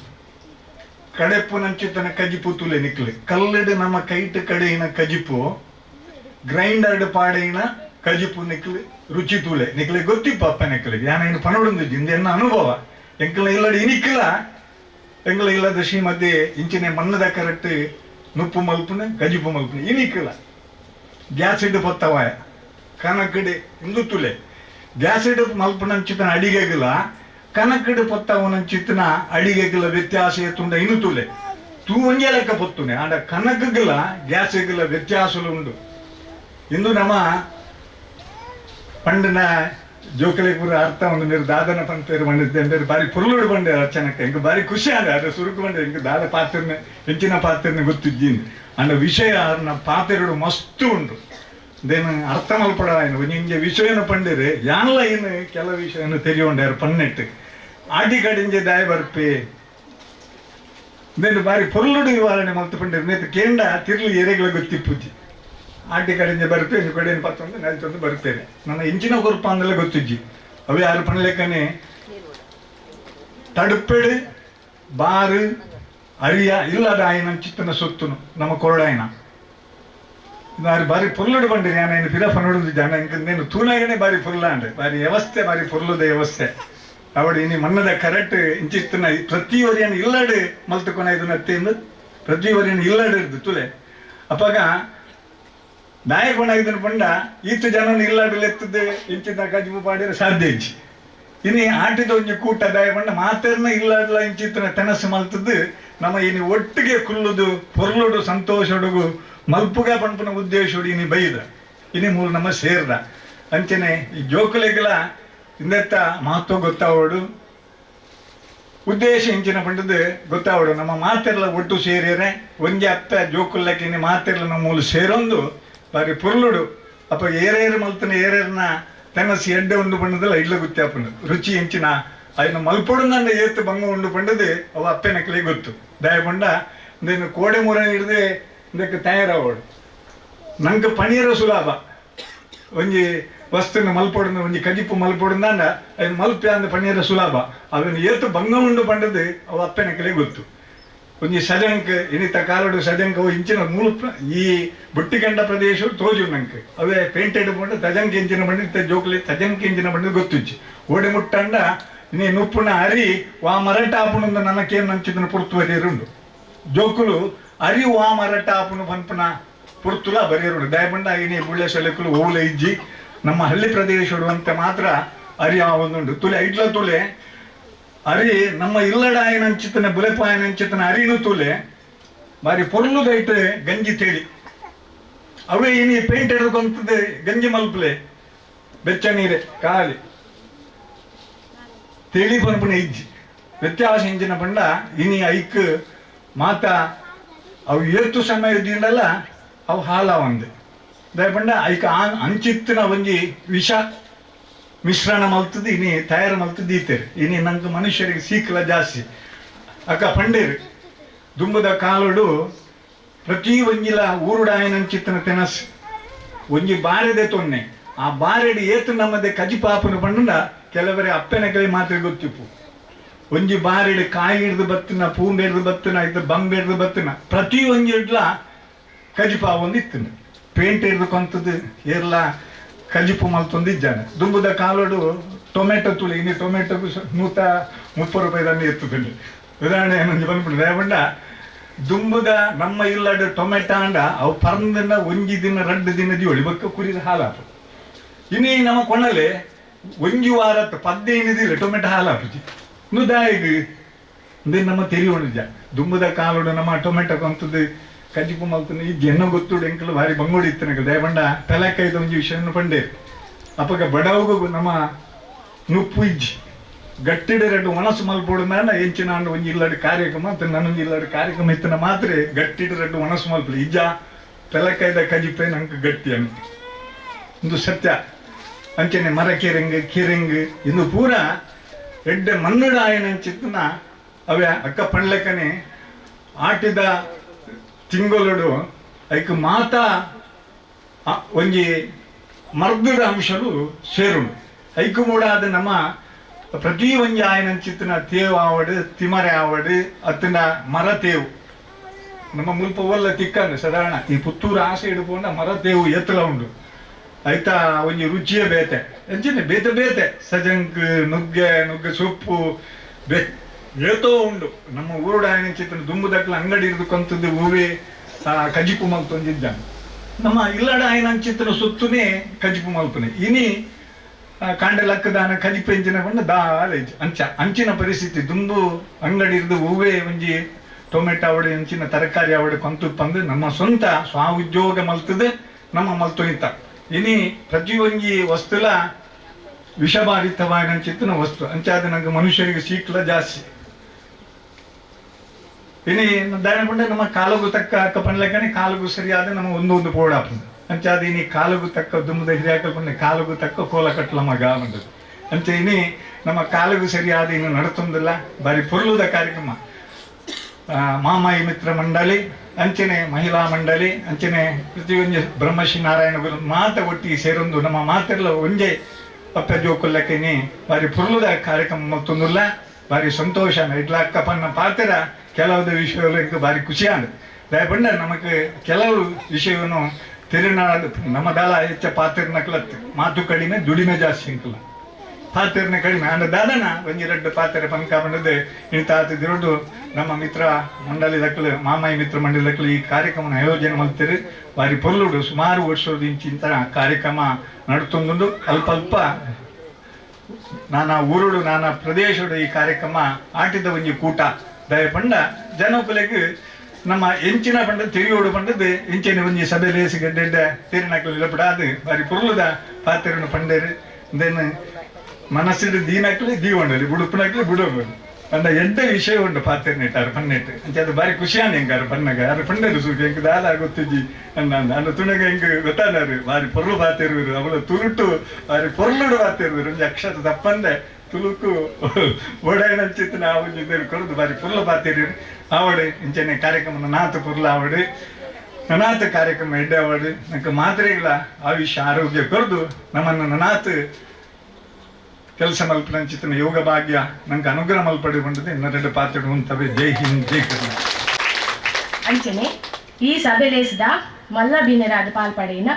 ಕಡೆಪ್ಪು ನಂಚಿತನ ಕಜಿಪು ತುಲೆ ನಿಕ್ಲಿ ಕಲ್ಲಡು ನಮ್ಮ ಕೈಟ್ ಕಡೆಯಿನ ಕಜಿಪು ಗ್ರೈಂಡರ್ಡ್ ಪಾಡೆಯಿನ ಕಜಿಪು ನಿಕ್ಲಿ ರುಚಿ ತೂಲೆ ನಿಕ್ಲೆ ಗೊತ್ತಿಪ್ಪ ಅಪ್ಪ ನಿಕ್ಲಿಗೆ ಯಾನೇನು ಪನೋಡೊಂದಿದ್ದು ಇಂದೆನ್ನ ಅನುಭವ ಎಂಕಲ ಇಲ್ಲಡಿ ಇನಿಕ್ಕಿಲ್ಲ ಎಂಕಲ ಇಲ್ಲದ ಶ್ರೀಮತಿ ಇಂಚಿನ ಮಣ್ಣದ ಕರೆಕ್ಟ್ ನುಪ್ಪು ಮಲ್ಪುನ ಕಜಿಪು ಮಲ್ಪುನ ಇನಿಕ್ಕಿಲ್ಲ ಗ್ಯಾಸ್ ಇಡ್ ಪತ್ತವಾಯ ಕನಕಡಿ ಇಂದು ತುಲೆ ಗ್ಯಾಸ್ ಇಡ್ ಮಲ್ಪುನಂಚಿತನ ಅಡಿಗೆಗಿಲ್ಲ ಕನಕಡಿ ಪತ್ತವನಂಚಿತನ ಅಡಿಗೆಗಿಲ್ಲ ವ್ಯತ್ಯಾಸ ಎತ್ತುಂಡ ಇನ್ನು ತುಲೆ ತೂ ಒಂಜೆ ಲೆಕ್ಕ ಪೊತ್ತುನೆ ಆಂಡ ಕನಕಗಿಲ್ಲ ಗ್ಯಾಸಿಗಿಲ್ಲ ವ್ಯತ್ಯಾಸಲು ಉಂಡು ಇಂದು ನಮ್ಮ ಪಂಡನ ಜೋಕಲೇಪುರ ಅರ್ಥ ಒಂದು ನೀರು ದಾದನ ಪಂಪೇರು ಬಂದಿದ್ದೆ ಬಾರಿ ಪುರುಳುಡು ಬಂಡೆ ಅರ್ಚನಕ್ಕೆ ಇಂಕ ಬಾರಿ ಖುಷಿ ಆದ ಅದು ಸುರುಕು ಬಂಡೆ ಇಂಕ ದಾದ ಪಾತ್ರನೆ ಹೆಂಚಿನ ಪಾತ್ರನೆ ಗೊತ್ತಿದ್ದೀನಿ ಅಂಡ ವಿಷಯ ನಮ್ಮ ಪಾತ್ರೆಗಳು ಮಸ್ತು ಉಂಟು ದೇನು ಅರ್ಥ ಮಲ್ಪಡ ನಿಂಗೆ ವಿಷಯನ ಪಂಡಿರೆ ಯಾನ್ಲ ಏನು ಕೆಲವು ವಿಷಯನ ತೆರಿಯೋಂಡ್ಯಾರು ಪನ್ನೆಟ್ಟು ಆಟಿ ಕಡಿಂಜೆ ದಾಯ ಬರ್ಪೆ ದೇನು ಬಾರಿ ಪುರುಳುಡು ವಿವರಣೆ ಮಲ್ತು ಪಂಡಿರು ನೇತು ಕೇಂಡ ತಿರ್ಲಿ ಎರೆಗಳ ಗೊತ್ತಿಪ್ಪುಜಿ ಆಟಿ ಕಡಿಂಜೆ ಬರ್ಪೆ ನೀವು ಕಡೆಯನ್ನು ಪತ್ತೊಂದು ನೆಲ್ತೊಂದು ಬರ್ತೇನೆ ನನ್ನ ಇಂಚಿನ ಕೊರ್ಪ ಅಂದೆಲ್ಲ ಗೊತ್ತಿಜ್ಜಿ ಅವು ಯಾರು ಪಣ್ಲೆಕ್ಕನೆ ತಡುಪೆಡು ಬಾರು ಅರಿಯ ಇಲ್ಲದ ಆಯ್ನ ಚಿತ್ತನ ಸೊತ್ತುನು ನಮ್ಮ ಕೊರಡಾಯನ ಬಾರಿ ಪೊರ್ಲುಡು ಬಂಡಿರಿ ನಾನು ಪಿರಫ ನೋಡುದು ಜನ ಇಂಕೇನು ತೂನಾಗನೆ ಬಾರಿ ಪೊರ್ಲ ಅಂಡೆ ಬಾರಿ ವ್ಯವಸ್ಥೆ ಬಾರಿ ಪೊರ್ಲುದ ವ್ಯವಸ್ಥೆ ಅವಡು ಇನಿ ಮಣ್ಣದ ಕರೆಕ್ಟ್ ಇಂಚಿತ್ತನ ಪ್ರತಿ ವರಿಯನ್ನು ಇಲ್ಲಡು ಮಲ್ತುಕೊನ ಇದು ನತ್ತೇನು ಪ್ರತಿ ವರಿಯನ್ನು ಇಲ್ಲಡು ಇರ್ದು ತುಲೆ ಅಪ್ಪಾಗ ನಾಯಕೊಣ ಇದನ್ನು ಪಂಡ ಈತು ಜನನ ಇಲ್ಲಡು ಎತ್ತದೆ ಇಂಚಿನ ಕಜಿಬು ಪಾಡಿದ್ರೆ ಸಾಧ್ಯ ಇಜ್ಜಿ ಇನಿ ಆಟಿದ ಒಂಜಿ ಕೂಟ ದಾಯ ಪಂಡ ಮಾತೇರ್ನ ಇಲ್ಲಡ್ಲ ಇಂಚಿತ್ತನ ತೆನಸು ಮಲ್ತದ್ದು ನಮ್ಮ ಇನಿ ಒಟ್ಟಿಗೆ ಕುಲ್ಲುದು ಪೊರ್ಲುಡು ಸಂತೋಷಡುಗು ಮಲ್ಪುಗ ಪಂಪನ ಉದ್ದೇಶೋಡು ಇನಿ ಬೈದ ಇನಿ ಮೂಲ ನಮ್ಮ ಸೇರ್ದ ಅಂಚನೆ ಈ ಜೋಕುಲೆಗಳ ಇಂದೆತ್ತ ಮಹತ್ವ ಗೊತ್ತಾವೋಡು ಉದ್ದೇಶ ಇಂಚಿನ ಪಂಡದು ಗೊತ್ತಾವೋಡು ನಮ್ಮ ಮಾತೆಲ್ಲ ಒಟ್ಟು ಸೇರಿಯರೆ ಒಂಜಿ ಅತ್ತ ಜೋಕುಲ್ಲಕ್ಕೆ ಇನಿ ಮಾತೆಲ್ಲ ನಮ್ಮ ಮೂಲ ಸೇರೊಂದು ಬಾರಿ ಪುರ್ಲುಡು ಅಪ್ಪ ಏರೇರು ಮಲ್ತನ ಏರೇರ್ನ ತೆನಸಿ ಎಡ್ಡೆ ಉಂಡು ಪಂಡದಲ್ಲ ಇಡ್ಲ ಗುತ್ತಾಪುಂಡು ರುಚಿ ಇಂಚಿನ ಅದನ್ನ ಮಲ್ಪೊಡು ನನ್ನ ಏತ್ತು ಭಂಗ ಉಂಡು ಪಂಡದು ಅವ ಅಪ್ಪೆನಕ್ಲೆ ಗೊತ್ತು ದಯ ಪಂಡ ಇಂದೇನು ಕೋಡೆ ಮುರ ಹಿಡ್ದೆ ಇದಕ್ಕೆ ತಯಾರವೋಡು ನಂಗೆ ಪನೀರ ಸುಲಭ ಒಂಜಿ ವಸ್ತುನ ಮಲ್ಪೊಡು ಒಂಜಿ ಕಜಿಪು ಮಲ್ಪೊಡುಂದಾಂಡ ಅದನ್ನ ಮಲ್ಪೆ ಅಂದ ಪನೀರ ಸುಲಭ ಅದನ್ನು ಏತು ಭಂಗ ಉಂಡು ಪಂಡದು ಅವ ಅಪ್ಪೆನಕ್ಲೆ ಗೊತ್ತು ಒಂಜಿ ಸಜಂಕ್ ಇನಿತ ಕಾಲಡು ಸಜಂಕ್ ಅವು ಇಂಚಿನ ಮೂಲ ಈ ಬುಟ್ಟಿಗಂಡ ಪ್ರದೇಶ ತೋಜು ನಂಗೆ ಅವೇ ಪೇಂಟೆಡ್ ಬಂದು ತಜಂಕ್ ಇಂಚಿನ ಬಂದಿದ್ದ ಜೋಕ್ಲಿ ತಜಂಕ್ ಇಂಚಿನ ಬಂದು ಗೊತ್ತಿಚ್ಚು ಓಡಿ ಮುಟ್ಟಂಡ ನೀ ನುಪ್ಪುನ ಅರಿ ವಾ ಮರಟ ಆಪುಣಂದು ನನಕೇನು ನಂಚಿದನ ಪುರ್ತುವರಿರುಂಡು ಜೋಕುಲು ಅರಿ ವಾ ಮರಟ ಆಪುನು ಪನ್ಪನ ಪುರ್ತುಲ ಬರೆಯರುಂಡು ದಯಬಂಡ ಇನಿ ಬುಳ್ಳೆ ಸೆಲೆಕುಲು ಓವುಲ ಇಜ್ಜಿ ನಮ್ಮ ಹಳ್ಳಿ ಪ್ರದೇಶಡು ಅಂತ ಮಾತ್ರ ಅರಿ ಆ ಒಂದುಂಡು ತುಲೆ ಐಡ್ಲ ತುಲೆ ಅರಿ ನಮ್ಮ ಇಲ್ಲಡಾಯನಂಚಿತನ ಬುಲೆಪಾಯನಂಚಿತನ ಅರಿನು ತೂಲೆ ಬಾರಿ ಪೊರ್ಲುದೈತೆ ಗಂಜಿ ತೇಳಿ ಅವೇ ಇನಿ ಪೇಂಟ್ ಹಿಡ್ಕೊಂತದೆ ಗಂಜಿ ಮಲ್ಪಲೆ ಬೆಚ್ಚ ನೀರೆ ಕಾಲಿ ತೇಳಿ ಪನ್ಪುನ ಇಜ್ಜಿ ವ್ಯತ್ಯಾಸ ಇಂಚಿನ ಪಂಡ ಇನಿ ಐಕ್ ಮಾತ ಅವು ಏತು ಸಮಯ ಇದ್ದೀನಲ್ಲ ಅವು ಹಾಲ ಒಂದು ದಯಪಂಡ ಐಕ ಅಂಚಿತ್ತಿನ ಒಂಜಿ ವಿಷ ಮಿಶ್ರಣ ಮಲ್ತದ್ದು ಇನಿ ತಯಾರು ಮಲ್ತದ್ದು ಈತೇರಿ ಇನಿ ನಂಗೆ ಮನುಷ್ಯರಿಗೆ ಸೀಕ್ಲ ಜಾಸ್ತಿ ಅಕ್ಕ ಪಂಡೇರು ದುಂಬದ ಕಾಲುಡು ಪ್ರತಿ ಒಂಜಿಲ ಊರುಡಾಯನಂಚಿತ್ತನ ತೆನಸ್ ಒಂಜಿ ಬಾರೆದೆ ತೊನ್ನೆ ಆ ಬಾರೆಡಿ ಏತು ನಮ್ಮದೇ ಕಜಿಪಾಪನ ಪಂಡ ಕೆಲವರೇ ಅಪ್ಪನ ಕೈ ಮಾತ್ರ ಗೊತ್ತಿಪ್ಪು ಒಂಜಿ ಬಾರೆಡಿ ಕಾಯಿ ಹಿಡ್ದು ಬತ್ತಿನ ಪೂಂಬೆ ಹಿಡ್ದು ಬತ್ತಿನ ಇದು ಬಂಬೆ ಹಿಡ್ದು ಬತ್ತಿನ ಪ್ರತಿ ಒಂಜಿ ಇಡ್ಲ ಕಜಿಪಾ ಒಂದು ಇತ್ತನ ಪೇಂಟ್ ಹಿಡ್ದು ಕೊಂತದ್ದು ಏರ್ಲ ಕಜಿಪು ಮಲ್ತೊಂದಿದ್ದಾನೆ ದುಂಬುದ ಕಾಲೋಡು ಟೊಮೆಟೊ ತುಳಿ ಇನ್ನು ಟೊಮೆಟೊಗೂ 130 ರೂಪಾಯಿ ದಂಡ ಎತ್ತುತ್ತಂడి ಉದಾಹರಣೆ ಏನಂದು ಬಂದ್ಬಿಟ್ಟು ದಯಬಂಡ ದುಂಬುದ ನಮ್ಮ ಇಲ್ಲಡು ಟೊಮೆಟೊ ಅಂಡ ಅವು ಪರಂದಿನ ಒಂಜಿ ದಿನ 2 ದಿನ ಜೋಳಿ ಬಕ್ಕ ಕುರಿದ ಹಾಲಾಪು ಇನ್ನೀ ನಮ್ಮ ಕೊಣಲೆ ಒಂಜಿ ವಾರತ್ತು 15 ದಿನ ಟೊಮೆಟೊ ಹಾಲಾಪುಜಿ ನುದಾಯಿಗೆ ಇಂದೇ ನಮ್ಮ ತೆರಿಯೋಣಿಜ ದುಂಬುದ ಕಾಲೋಡು ನಮ್ಮ ಟೊಮೆಟೊ ಕೊಂತದ್ದು ಕಜಿಪು ಮಲ್ತನ ಈ ಜನ ಗೊತ್ತುಡು ಎಂಕಲು ಭಾರಿ ಬಂಗೋಡಿ ಇತ್ತನಕ ದಯಬಂಡ ತಲೆಕೈದ ಒಂಜಿ ವಿಷಯವನ್ನು ಪಂಡೆ ಅಪ್ಪಗ ಬಡವಗೂ ನಮ್ಮ ನುಪ್ಪು ಇಜ್ಜಿ ಗಟ್ಟಿಡೆ 2 ಮನಸ್ಸು ಮಲ್ಪೋಡುಂದ ಎಂಚಿನ ಅಂಡ ಒಂಜಿ ಇಲ್ಲಡು ಕಾರ್ಯಕ್ರಮ ಅಂತ ನನ್ನೊಂದು ಇಲ್ಲಡು ಕಾರ್ಯಕ್ರಮ ಇತ್ತನ ಮಾತ್ರ ಗಟ್ಟಿಡೆ 2 ಮನಸ್ಸು ಮಲ್ಪಲಿ ಇಜ್ಜ ತಲೆಕೈದ ಕಜಿಪೆ ನಂಗೆ ಗಟ್ಟಿ ಅಂತ ಇಂದು ಸತ್ಯ ಅಂಚನೆ ಮರ ಕಿರಂಗ್ ಇಂದು ಪೂರ ಎಡ್ಡೆ ಮಣ್ಣುಡ ಆಯನಂಚಿತ್ತನ ಅವೇ ಅಕ್ಕ ಪಣ್ಲೆಕ್ಕನೆ ಆಟಿದ ತಿಂಗೊಲುಡು ಐಕ್ ಮಾತ ಒಂಜಿ ಮರ್ದದ ಅಂಶಲು ಸೇರುಂಡು ಐಕು ಮೂಡ ಅದು ನಮ್ಮ ಪ್ರತಿ ಒಂಜಿ ಆಯನಂಚಿತ್ತಿನ ತೇವು ಆವಡು ತಿಮರೆ ಆವಡು ಅತ್ತಿನ ಮರ ತೇವು ನಮ್ಮ ಮುಲ್ಪ ಒಲ್ಲ ತಿಕ್ಕಂಡು ಸಾಧಾರಣ ಈ ಪುತ್ತೂರು ಆಸೆ ಹಿಡ್ಕೊಂಡ ಮರ ತೇವು ಎತ್ತಲ ಉಂಡು ಐತ ಒಂಜಿ ರುಚಿಯ ಬೇತೆ ಎಂಚಿನ ಬೇತೆ ಬೇತೆ ಸಜಂಕ್ ನುಗ್ಗೆ ಸೊಪ್ಪು ಏತೋ ಉಂಡು ನಮ್ಮ ಊರುಡ ಆಯನಂಚಿತ್ತಿನ ದುಂಬುದಕ್ಲ ಅಂಗಡಿ ಹಿಡಿದು ಕೊಂತದ್ದು ಹೂವೆ ಕಜಿಪು ಮಲ್ತೊಂದಿದ್ದ ನಮ್ಮ ಇಲ್ಲಡ ಆಯನಂಚಿತ್ತಿನ ಸುತ್ತನೇ ಕಜಿಪು ಮಲ್ಪನೆ ಇನಿ ಕಾಂಡಲಕ್ಕದಾನ ಕಜಿಪೆಂಚಿನ ಬಂದು ದಾಲೇಜ್ ಅಂಚಿನ ಪರಿಸ್ಥಿತಿ ದುಂಬು ಅಂಗಡಿ ಹಿಡಿದು ಹೂವೆ ಒಂಜಿ ಟೊಮೆಟೊ ಅವಡೆ ಅಂಚಿನ ತರಕಾರಿ ಅವಡೆ ಕೊಂತು ಬಂದು ನಮ್ಮ ಸ್ವಂತ ಸ್ವ-ಉದ್ಯೋಗ ಮಲ್ತದೆ ನಮ್ಮ ಮಲ್ತೊಯ್ತ ಇನಿ ಪ್ರತಿ ಒಂಜಿ ವಸ್ತುಲ ವಿಷಭಾರಿತವಾಗಿನ ವಸ್ತು ಅಂಚಾದ ನಂಗೆ ಮನುಷ್ಯರಿಗೆ ಶೀಕ್ಲ ಜಾಸ್ತಿ ಇನಿ ದಾಯಕೊಂಡೆ ನಮ್ಮ ಕಾಲಗೂ ತಕ್ಕ ಅಕ್ಕ ಪನ್ಲೆಕ್ಕನೆ ಕಾಲಗೂ ಸರಿಯಾದ ನಮ್ಮ ಒಂದು ಪೋಡಾಪ ಅಂಚಾದ ಇನಿ ಕಾಲಗೂ ತಕ್ಕ ದುಮ್ಮದ ಹಿರಿಯಾಕೊಂಡೆ ಕಾಲಗೂ ತಕ್ಕ ಕೋಲ ಕಟ್ಲ ಮಗ ಬಂದದ್ದು ಅಂಚೆ ಇನಿ ನಮ್ಮ ಕಾಲಗೂ ಸರಿಯಾದ ಇನ್ನು ನಡತೊಂದಿಲ್ಲ ಬಾರಿ ಪೊರ್ಲುದ ಕಾರ್ಯಕ್ರಮ ಮಾಮಾಯಿ ಮಿತ್ರ ಮಂಡಳಿ ಅಂಚನೆ ಮಹಿಳಾ ಮಂಡಳಿ ಅಂಚನೆ ಪ್ರತಿಯೊಂದು ಬ್ರಹ್ಮಶ್ರೀ ನಾರಾಯಣ ಗುರು ಮಾತ ಒಟ್ಟಿಗೆ ಸೇರೊಂದು ನಮ್ಮ ಮಾತೆಲ್ಲ ಒಂಜೆ ಪಪ್ಪ ಜೋಕೊಲ್ಲಕ್ಕೆ ಬಾರಿ ಪುರ್ಲುದ ಕಾರ್ಯಕ್ರಮ ಮತ್ತೊಂದಿಲ್ಲ ಬಾರಿ ಸಂತೋಷ ಇಡ್ಲ ಅಕ್ಕ ಪನ್ನ ಪಾತ್ರ ಕೆಲವು ವಿಷಯಗಳು ಬಾರಿ ಖುಷಿಯಾದ ದಯಪಂಡ ನಮಗೆ ಕೆಲವು ವಿಷಯವನ್ನು ತಿರುನಾಡು ನಮ್ಮ ದಾಲ ಹೆಚ್ಚ ಪಾತ್ರನಕ್ಲತ್ತು ಮಾತು ಕಡಿಮೆ ದುಡಿಮೆ ಜಾಸ್ತಿ ಅಂಕಲ್ಲ ಪಾತ್ರನೆ ಕಡಿಮೆ ಅಂದ ದಾದನ ಒಂಜಿ ರೆಡ್ಡು ಪಾತ್ರೆ ಪಂಕ ಬಂದದ್ದು ಇಂತಾತ ದಿರೊಡ್ಡು ನಮ್ಮ ಮಿತ್ರ ಮಂಡಳಿ ದಕ್ಕಲು ಮಾಮಾಯಿ ಮಿತ್ರ ಮಂಡಳಿ ದಕ್ಕಲು ಈ ಕಾರ್ಯಕ್ರಮ ಆಯೋಜನೆ ಮಾಡ್ತಾರೆ ಬಾರಿ ಪೊರ್ಲುಡು ಸುಮಾರು ವರ್ಷದ ಇಂಚಿಂತ ಕಾರ್ಯಕ್ರಮ ನಡ್ತೊಂದುಂಡು ಅಲ್ಪ ಅಲ್ಪ ನಾನಾ ಊರುಡು ನಾನಾ ಪ್ರದೇಶಡು ಈ ಕಾರ್ಯಕ್ರಮ ಆಟಿದ ಒಂಜಿ ಕೂಟ ದಯಪಂಡ ಜನೋಪಲೆಗೆ ನಮ್ಮ ಎಂಚಿನ ಪಂಡ ತಿರಿಯೋಡು ಪಂಡದ್ದು ಎಂಚಿನ ಒಂಜಿ ಸಭೆ ಲೇಸಿ ಗಡ್ಡೆಡ್ಡ ತೀರಿನಕಲು ಇಲ್ಲಪಡಾದು ಬಾರಿ ಪೊರ್ಲುದ ಪಾತ್ರೆಯನ್ನು ಪಂಡೇರು ದೆನ್ ಮನಸ್ಸಿಡು ದೀನಕ್ಲೆ ದೀವಂಡಲಿ ಬುಡುಪುನಕ್ಲೆ ಬುಡೋದು ಅಂದ ಎಂತ ವಿಷಯ ಉಂಟು ಪಾತ್ರೆನಿಟ್ಟಾರು ಪನ್ನೆಟ್ಟು ಅಂಚೆ ಅದು ಬಾರಿ ಖುಷಿಯಾನ ಹೆಂಗಾರು ಪನ್ನಗ ಯಾರು ಪಂಡರು ಸುಖ ಹೆಂಗ್ ದಾದ ಗೊತ್ತಿಜ್ಜಿ ಅಂದ ತುಣಗ ಹೆಂಗ್ ಗೊತ್ತಾದರು ಬಾರಿ ಪೊರ್ಲು ಪಾತಿರುವರು ಅವಳು ತುರುಟು ಬಾರಿ ಪೊರ್ಲುಡು ಪಾತಿರುವರು ಒಂಜಿ ಅಕ್ಷರ ತಪ್ಪಂದೆ ತುಳುಕು ಓಡಾಯಿನಂಚಿತ್ತು ನಾವು ಕೊರದು ಬಾರಿ ಪೊರ್ಲು ಪಾತಿರು ಆವಡು ಇಂಚನೆ ಕಾರ್ಯಕ್ರಮ ನನಾಥ ಪೊರ್ಲು ಆವಡು ನನಾಥ ಕಾರ್ಯಕ್ರಮ ಎಡ್ಡೆ ಆವಡು ನಂಗೆ ಮಾತ್ರೆಗಳ ಆಯುಷ್ಯ ಆರೋಗ್ಯ ಕೊರದು ನಮ್ಮನ್ನು ನನಾಥ ಕೆಲಸ ಮಲ್ಪನಂಚಿತ್ತಿನ ಯೋಗ ಭಾಗ್ಯ ನಂಗೆ ಅನುಗ್ರಹ ಮಲ್ಪಡಿ ಬಂದದೆ ಇನ್ನೆರಡು ಪಾತ್ರ ಉಂಟವೆ ಜೈ ಹಿಂದ್ ಜೈ ಕರ್ನಾಟಕ ಅಂಚನೆ ಈ ಸಭೆಲೇಸಿದ ಮಲ್ಲ ಬೀನರಾದ ಪಾಲ್ಪಡೆಯಿನ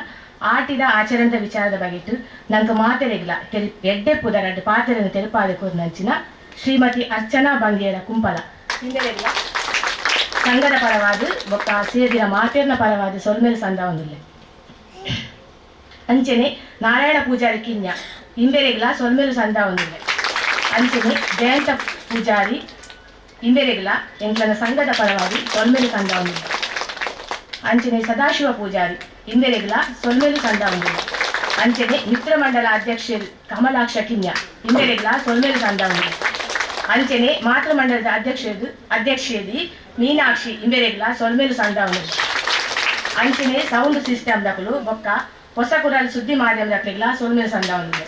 ಆಟಿದ ಆಚರಣದ ವಿಚಾರದ ಬಗೆಟ್ಟು ನಂಗೆ ಮಾತೆರೆಗ್ಲ ಎಡ್ಡೆ ಪುದರಡ್ಡು ಪಾತ್ರೆಯನ್ನು ತೆಲುಪಾದ ಕೂರ್ನಂಚಿನ ಶ್ರೀಮತಿ ಅರ್ಚನಾ ಬಂಗೇರ ಕುಂಪಲ ಹಿಂದೆರೆಗ್ಲ ಸಂಘದ ಪರವಾದ ಒಕ್ಕ ಸೇರಿದ ಮಾತೆರ್ನ ಪರವಾದ ಸೊಲ್ಮೇಲೆ ಸಂದ ಒಂದಿಲ್ಲ ಅಂಚನೆ ನಾರಾಯಣ ಪೂಜಾರಿ ಕಿನ್ಯ ಇಂಬೆರೆಗ್ಲ ಸೊಲ್ಮೇಲು ಸಂದ ಒಂದಿಲ್ಲ ಅಂಚನೆ ಜಯಂತ ಪೂಜಾರಿ ಇಂಬೆರೆಗ್ಲ ಎಂಕ್ಲನ ಸಂಘದ ಪರವಾಗಿ ಸೊಲ್ಮೇಲು ಸಂದ ಒಂದಿಲ್ಲ ಅಂಚನೆ ಸದಾಶಿವ ಪೂಜಾರಿ ಇಂಬೆರೆಗ್ಲ ಸೊಲ್ಮೇಲು ಸಂದ ಒಂದಿಲ್ಲ ಅಂಚನೆ ಮಿತ್ರ ಮಂಡಲ ಅಧ್ಯಕ್ಷ ಕಮಲಾಕ್ಷ ಕಿನ್ಯ ಇಂಬೆರೆಗ್ಲ ಸೊಲ್ಮೇಲು ಸಂದ ಒಂದಿಲ್ಲ ಅಂಚನೆ ಮಾತೃ ಮಂಡಲದ ಅಧ್ಯಕ್ಷೆಯದಿ ಮೀನಾಕ್ಷಿ ಇಂಬೆರೆಗ್ಲ ಸೊಲ್ಮೇಲು ಸಂದ ಒಂದಿಲ್ಲ ಅಂಚನೆ ಸೌಂಡ್ ಸಿಸ್ಟಮ್ ದಕಲು ಬೊಕ್ಕ ಹೊಸ ಕುರಲ್ ಸುದ್ದಿ ಮಾಧ್ಯಮ ದಕ್ಲೆಗ್ಲ ಸೊಲ್ಮೇಲು ಸಂದ ಒಂದಿಲ್ಲ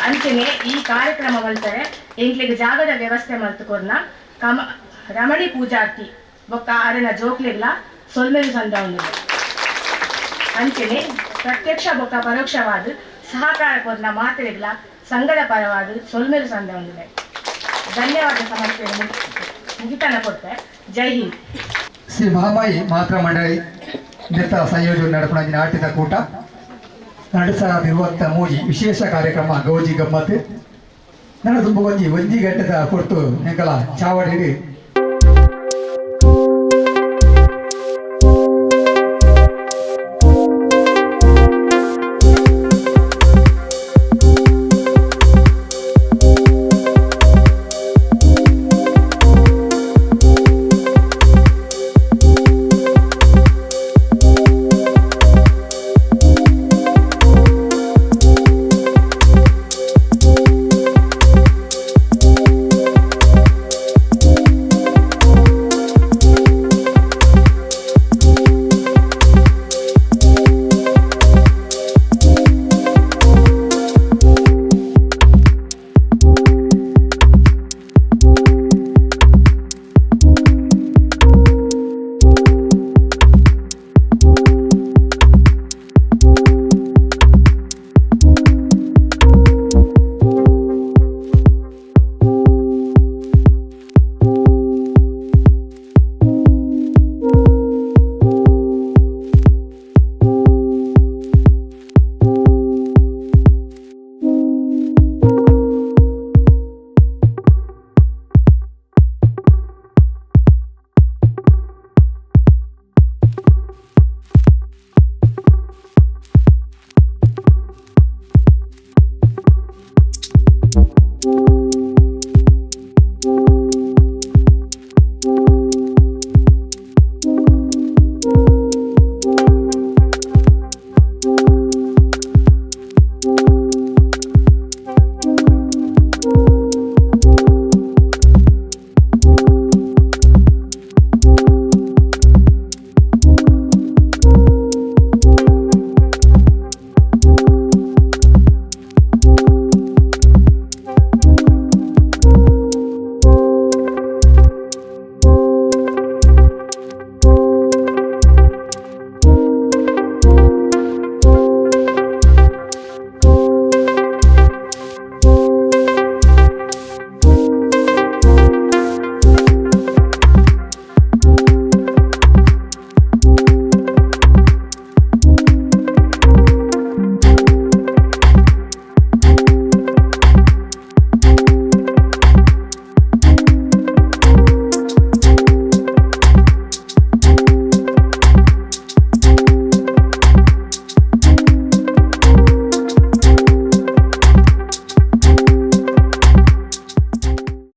ಅಂಚನೆ ಈ ಕಾರ್ಯಕ್ರಮ ಮಲ್ತರೆ ಎಂಕ್ಲೆಗ್ ಜಾಗದ ವ್ಯವಸ್ಥೆ ಮಲ್ತುಕೊರ್ನ ರಮಣಿ ಪೂಜಾರ್ತಿ ಬೊಕ್ಕ ಅರನ ಜೋಕ್ಲೆಗ್ಲ ಸೊಲ್ಮೇಲು ಸಂದ ಒಂದಿಲ್ಲ ಅಂಚನೆ ಪ್ರತ್ಯಕ್ಷ ಬೊಕ್ಕ ಪರೋಕ್ಷವಾದ ಸಹಕಾರ ಕೊರ್ನ ಮಾತೆರೆಗ್ಲ ಸಂಘದ ಪರವಾದ ಸೊಲ್ಮೇಲು ಸಂದ ಒಂದಿಲ್ಲ ಧನ್ಯವಾದ ಸಮರ್ಪಣೆ ಮುಗಿತನ ಕೊಡ್ತೆ ಜೈ ಹಿಂದ್ ಶ್ರೀ ಮಹಾಮಾಯಿ ಮಾತ್ರ ಮಂಡಳಿ ಬೆತ್ತ ಸಂಯೋಜನೆ ನಡಪಣ ಆಟಿದ ಕೂಟ 2023 ವಿಶೇಷ ಕಾರ್ಯಕ್ರಮ ಗೌಜಿ ಗಮ್ಮತ್ ನನ್ನ ತುಂಬ ಒಂಜಿ ಗಂಟೆದ ಕೊಟ್ಟು ಎಂಕಲ ಚಾವಡಿ